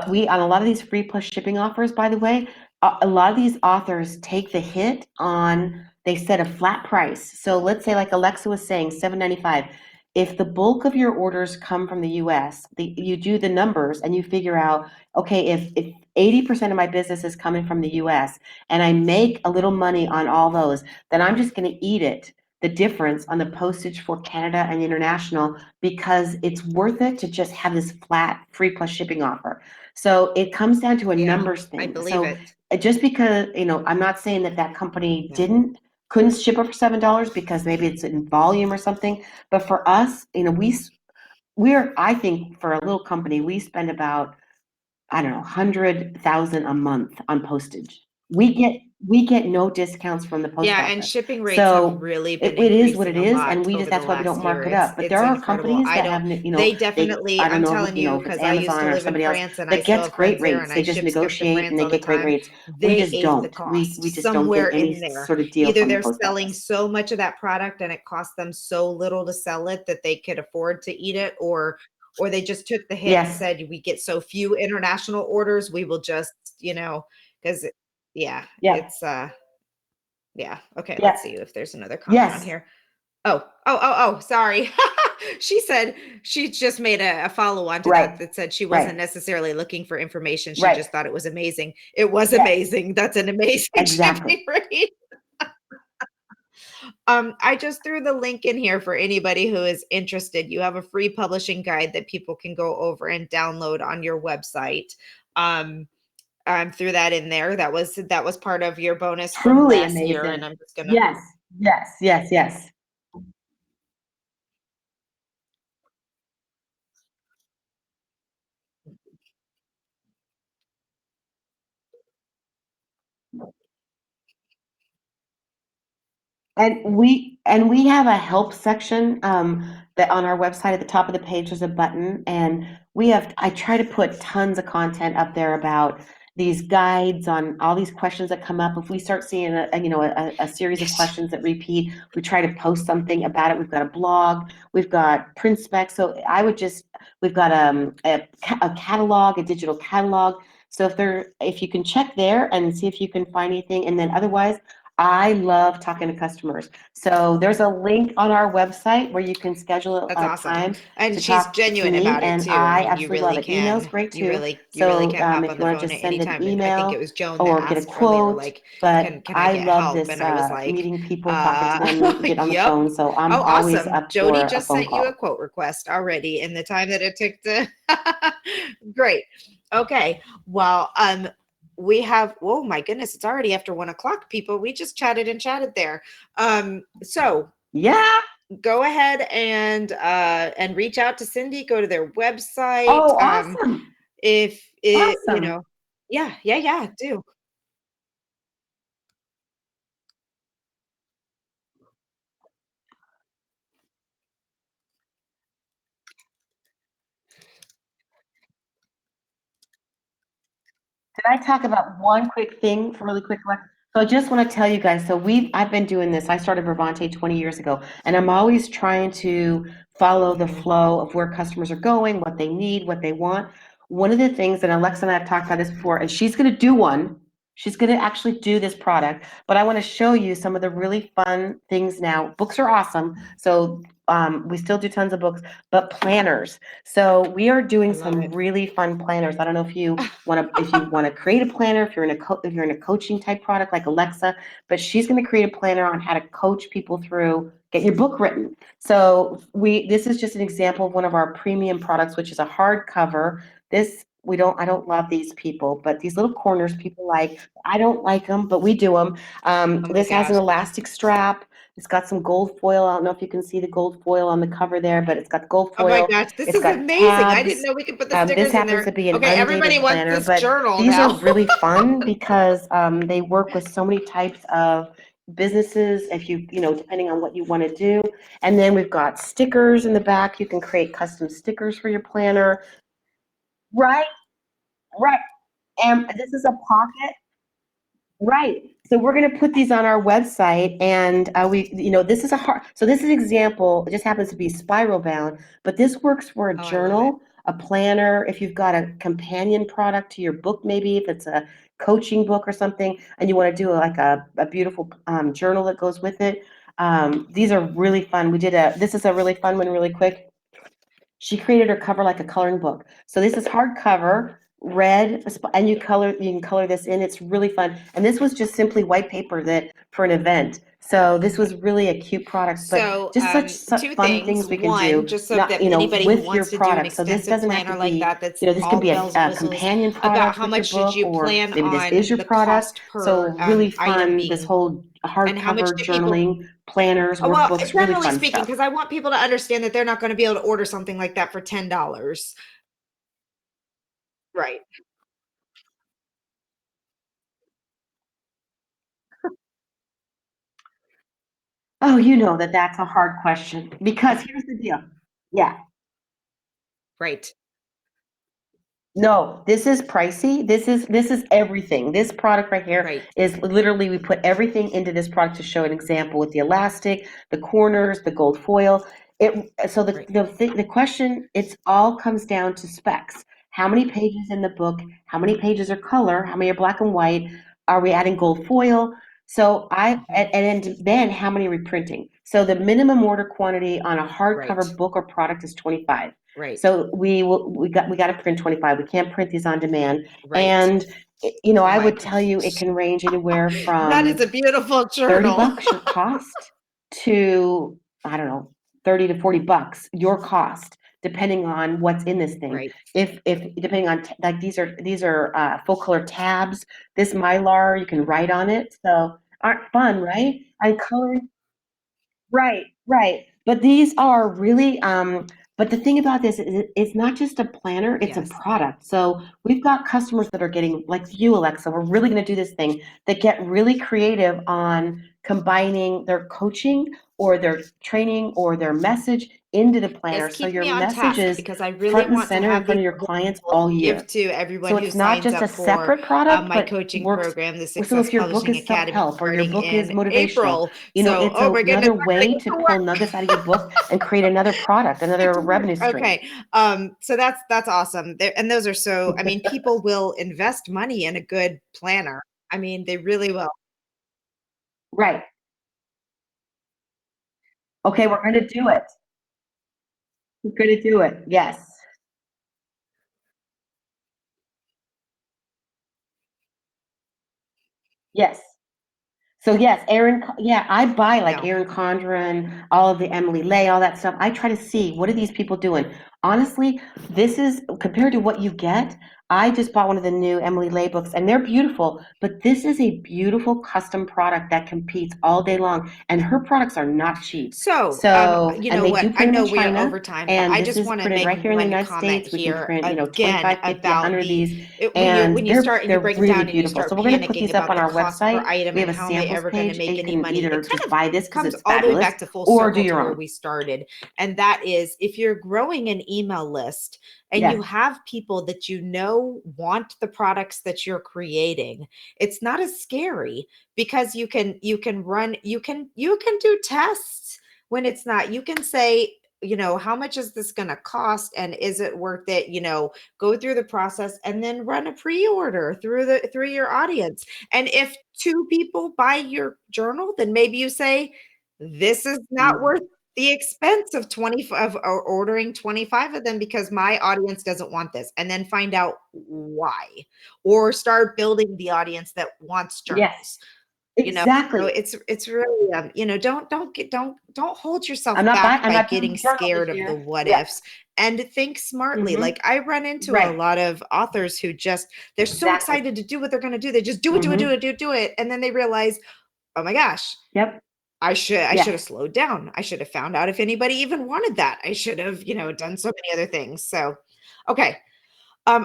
we on a lot of these free plus shipping offers, by the way, a lot of these authors take the hit on, they set a flat price. So let's say, like Alexa was saying, $7.95. If the bulk of your orders come from the US, you do the numbers and you figure out, okay, if 80% of my business is coming from the US and I make a little money on all those, then I'm just going to eat it, the difference on the postage for Canada and international, because it's worth it to just have this flat free plus shipping offer. So it comes down to a Yeah, numbers I thing. believe So it. just because, I'm not saying that company Yeah. couldn't ship it for $7 because maybe it's in volume or something. But for us, I think for a little company, we spend about, I don't know, 100,000 a month on postage. We get no discounts from the post Yeah, and office. shipping rates have So really been it is what it increasing a is, and lot over the that's why we last don't year. mark it up. But there It's are incredible. companies I that don't have, they they, definitely, I don't I'm know, telling you, if it's because I used Amazon to or live in somebody else France and I that still gets have great friends there rates. and They I just ship stuff to negotiate France and they all the get great time. rates. We They just ate the don't. cost We just don't get somewhere any in there. sort of deal Either from the they're post selling office. so much of that product and it cost them so little to sell it that they could afford to eat it, or they just took the hit and Yes. said, we get so few international orders, we will just, because yeah, Yeah. it's yeah. Okay, Yeah. let's see if there's another comment on Yes. here. Oh, sorry. She said she just made a follow-on to Right. that said she wasn't Right. necessarily looking for information. She Right. just thought it was amazing. It was Yeah. amazing. That's an amazing Exactly. shipping rate. I just threw the link in here for anybody who is interested. You have a free publishing guide that people can go over and download on your website. Threw that in there. That was part of your bonus from Truly last year, and amazing. I'm just gonna Yes. Yes. Yes. Yes. And we have a help section that on our website at the top of the page there's a button, and I try to put tons of content up there about these guides on all these questions that come up. If we start seeing a series of Yes. questions that repeat, we try to post something about it. We've got a blog, we've got print specs. So we've got a catalog, a digital catalog. So if you can check there and see if you can find anything, and then otherwise I love talking to customers. So there's a link on our website where you can schedule That's a awesome. time And to she's talk to genuine me, about it and too. I I mean, you absolutely love really it. Email's can. great You too. really you really So can hop if on you the want to phone just at send any an time. And I think it email was Joan that or get a asked earlier, quote, like, but can I I get love help? this And I was like, meeting people, talking to them, get on the yep. phone. So I'm Oh, always awesome. up Jody for a just phone sent you a call. quote request already in the time that it took to great. Okay. Well, we have, oh my goodness, it's already after 1 o'clock, people. We just chatted and chatted there. So Yeah. go ahead and reach out to Cindy, go to their website. Oh, awesome. If it, Awesome. yeah, do. Can I talk about one quick thing for really quick? So I just want to tell you guys, I've been doing this. I started Vervante 20 years ago, and I'm always trying to follow the Mhm. flow of where customers are going, what they need, what they want. One of the things, and Alexa and I have talked about this before, and she's going to do one. She's going to actually do this product, but I want to show you some of the really fun things now. Books are awesome. So we still do tons of books, but planners. So we are I doing love some it. really fun planners. I don't know if you want to create a planner, if you're in a coaching type product like Alexa, but she's going to create a planner on how to coach people through get your book written. So this is just an example of one of our premium products, which is a hardcover. This we don't I don't love these people, but these little corners people like. I don't like them, but we do them. Oh my This has an gosh. elastic strap. It's got some gold foil. I don't know if you can see the gold foil on the cover there, but it's got gold Oh my foil. gosh, this It's is got amazing. I didn't tabs. know we could put the This stickers in happens to there. be an Okay, everybody undated wants planner, this but journal these are now. really fun because they work with so many types of businesses if depending on what you want to do. And then we've got stickers in the back. You can create custom stickers for your planner. Right, right. And this is a pocket. Right. So we're going to put these on our website, and this is this is an example. It just happens to be spiral bound, but this works for a Oh, I love it. journal, a planner. If you've got a companion product to your book, maybe if it's a coaching book or something, and you want to do like a beautiful journal that goes with it. These are really fun. This is a really fun one, really quick. She created her cover like a coloring book. So this is hardcover, red, and you can color this in. It's really fun. And this was just simply white paper that for an event. So this was really a cute product, but So, just such two fun things. things we can One, do, just so not, that anybody who with your wants to do an product. So this extensive doesn't have to planner like be, that, that's this all can the be bells and a whistles, companion about product how with your much did book, you or plan maybe this on is your the product. cost So per really item fun, this being, whole and how much hardcover do people? journaling, planners, Oh, well, workbooks, really generally fun speaking, stuff. because I want people to understand that they're not going to be able to order something like that for $10. Right. Oh, you know that's a hard question because here's the deal. Yeah. Right. No, this is pricey. This is everything. This product right here Right. is literally we put everything into this product to show an example with the elastic, the corners, the gold foil. Right. The question it's all comes down to specs. How many pages in the book? How many pages are color? How many are black and white? Are we adding gold foil? So I Mhm. and then how many reprinting? So the minimum order quantity on a Right. hardcover book or product is 25. Right. So we got to print 25. We can't print these on demand. Right. And Oh I my would tell you it gosh. can range anywhere That is from a beautiful 30 journal. bucks your cost to I don't know, 30 to 40 bucks your cost depending on what's in this thing. Right. If depending on like these are full color tabs. This Mylar you can write on it. So aren't fun, right? And coloring. Right, right. But these are really, but the thing about this is it's not just a planner, it's a Yes. product. So we've got customers that are getting, like you, Alexa, we're really going to do this thing that get really creative on combining their coaching or their training or their message into the planner. Yes, So keep your me on message task is because I really front and want to center in have front these of your clients available all to give year. to everyone So who it's not signs just up a for separate product, my but coaching works. program, the So Success if your book Publishing is Academy, self-help or your starting book is in motivational, April. it's Oh my goodness, another I'm gonna way get to to pull work. nuggets out of your book and create another product, another revenue stream. Okay. So that's awesome. And those are so, I mean, people will invest money in a good planner. I mean, they really will. Right. Okay, we're going to do it. We're going to do it. Yes. Yes. So yes, yeah, I buy like No. Erin Condren, all of the Emily Lay, all that stuff. I try to see what are these people doing. Honestly, this is compared to what you get. I just bought one of the new Emily Lay books and they're beautiful, but this is a beautiful custom product that competes all day long. And her products are not cheap. So, So, you and know they do what? I print them know in we are China. over time, but And I this just is want to printed make right here in the one United comment States. We can here print, again 25, 50, about 100 of these. when you And start and you they're break it really down and you beautiful. So start we're going to put panicking these up about on the our cost per website. item We and have a how am I samples ever going to page. make You any can money, either it just kind of buy this because comes it's all the way fabulous back to full or do circle to your where own. we started. And that is if you're growing an email list and you Yes. have people that you know want the products that you're creating, it's not as scary because you can do tests when it's not. You can say, how much is this going to cost and is it worth it? Go through the process and then run a pre-order through your audience. And if two people buy your journal, then maybe you say, this is not worth the expense of 20 of ordering 25 of them because my audience doesn't want this, and then find out why, or start building the audience that wants Yes. journals. So Exactly. it's really don't hold yourself I'm not buying. back I'm by not doing getting the journal scared this of the year. what Yeah. ifs, and think smartly. Mm-hmm. Like I run into a Right. lot of authors who they're so Exactly. excited to do what they're going to do. They just do it, do it, do Mm-hmm. it, do it, and then they realize, oh my gosh, Yep. I should have Yes. slowed down. I should have found out if anybody even wanted that. I should have, done so many other things. So, okay.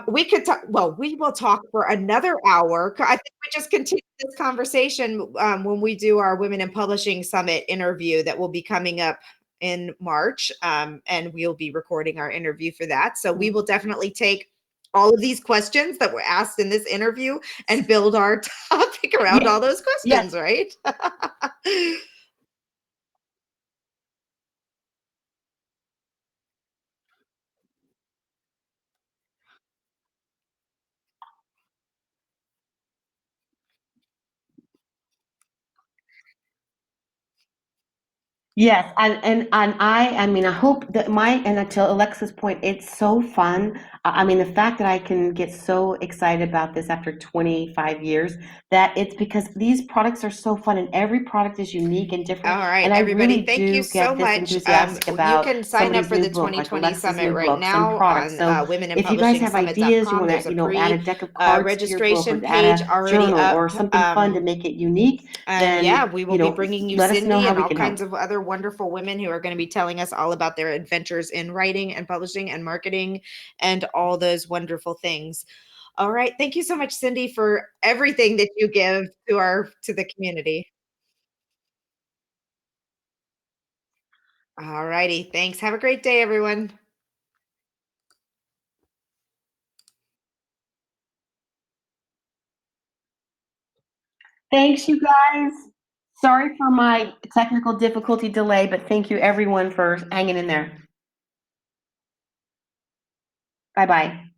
We could talk, well, we will talk for another hour. I think we just continue this conversation when we do our Women in Publishing Summit interview that will be coming up in March. And we'll be recording our interview for that. So we will definitely take all of these questions that were asked in this interview and build our topic around Yes. all those Yes. questions, right? Yes, and I mean, I hope that and to Alexa's point, it's so fun. I mean, the fact that I can get so excited about this after 25 years, that it's because these products are so fun and every product is unique and All different. right, And I everybody, really thank you do so get this much. enthusiastic You about can sign up somebody's for new the book, like 2020 Alexa's new Summit right books and now products. on So if you guys have ideas, you womeninpublishingsummit.com. want There's to, a add a free deck of cards to your book or registration add page a already journal up. or something fun to make it unique, And yeah, then, we will be bringing you let us know Cindy how and we all can kinds help. of other wonderful women who are going to be telling us all about their adventures in writing and publishing and marketing and all those wonderful things. All right. Thank you so much, Cindy, for everything that you give to the community. All righty. Thanks. Have a great day, everyone. Thanks, you guys. Sorry for my technical difficulty delay, but thank you everyone for hanging in there. Bye bye.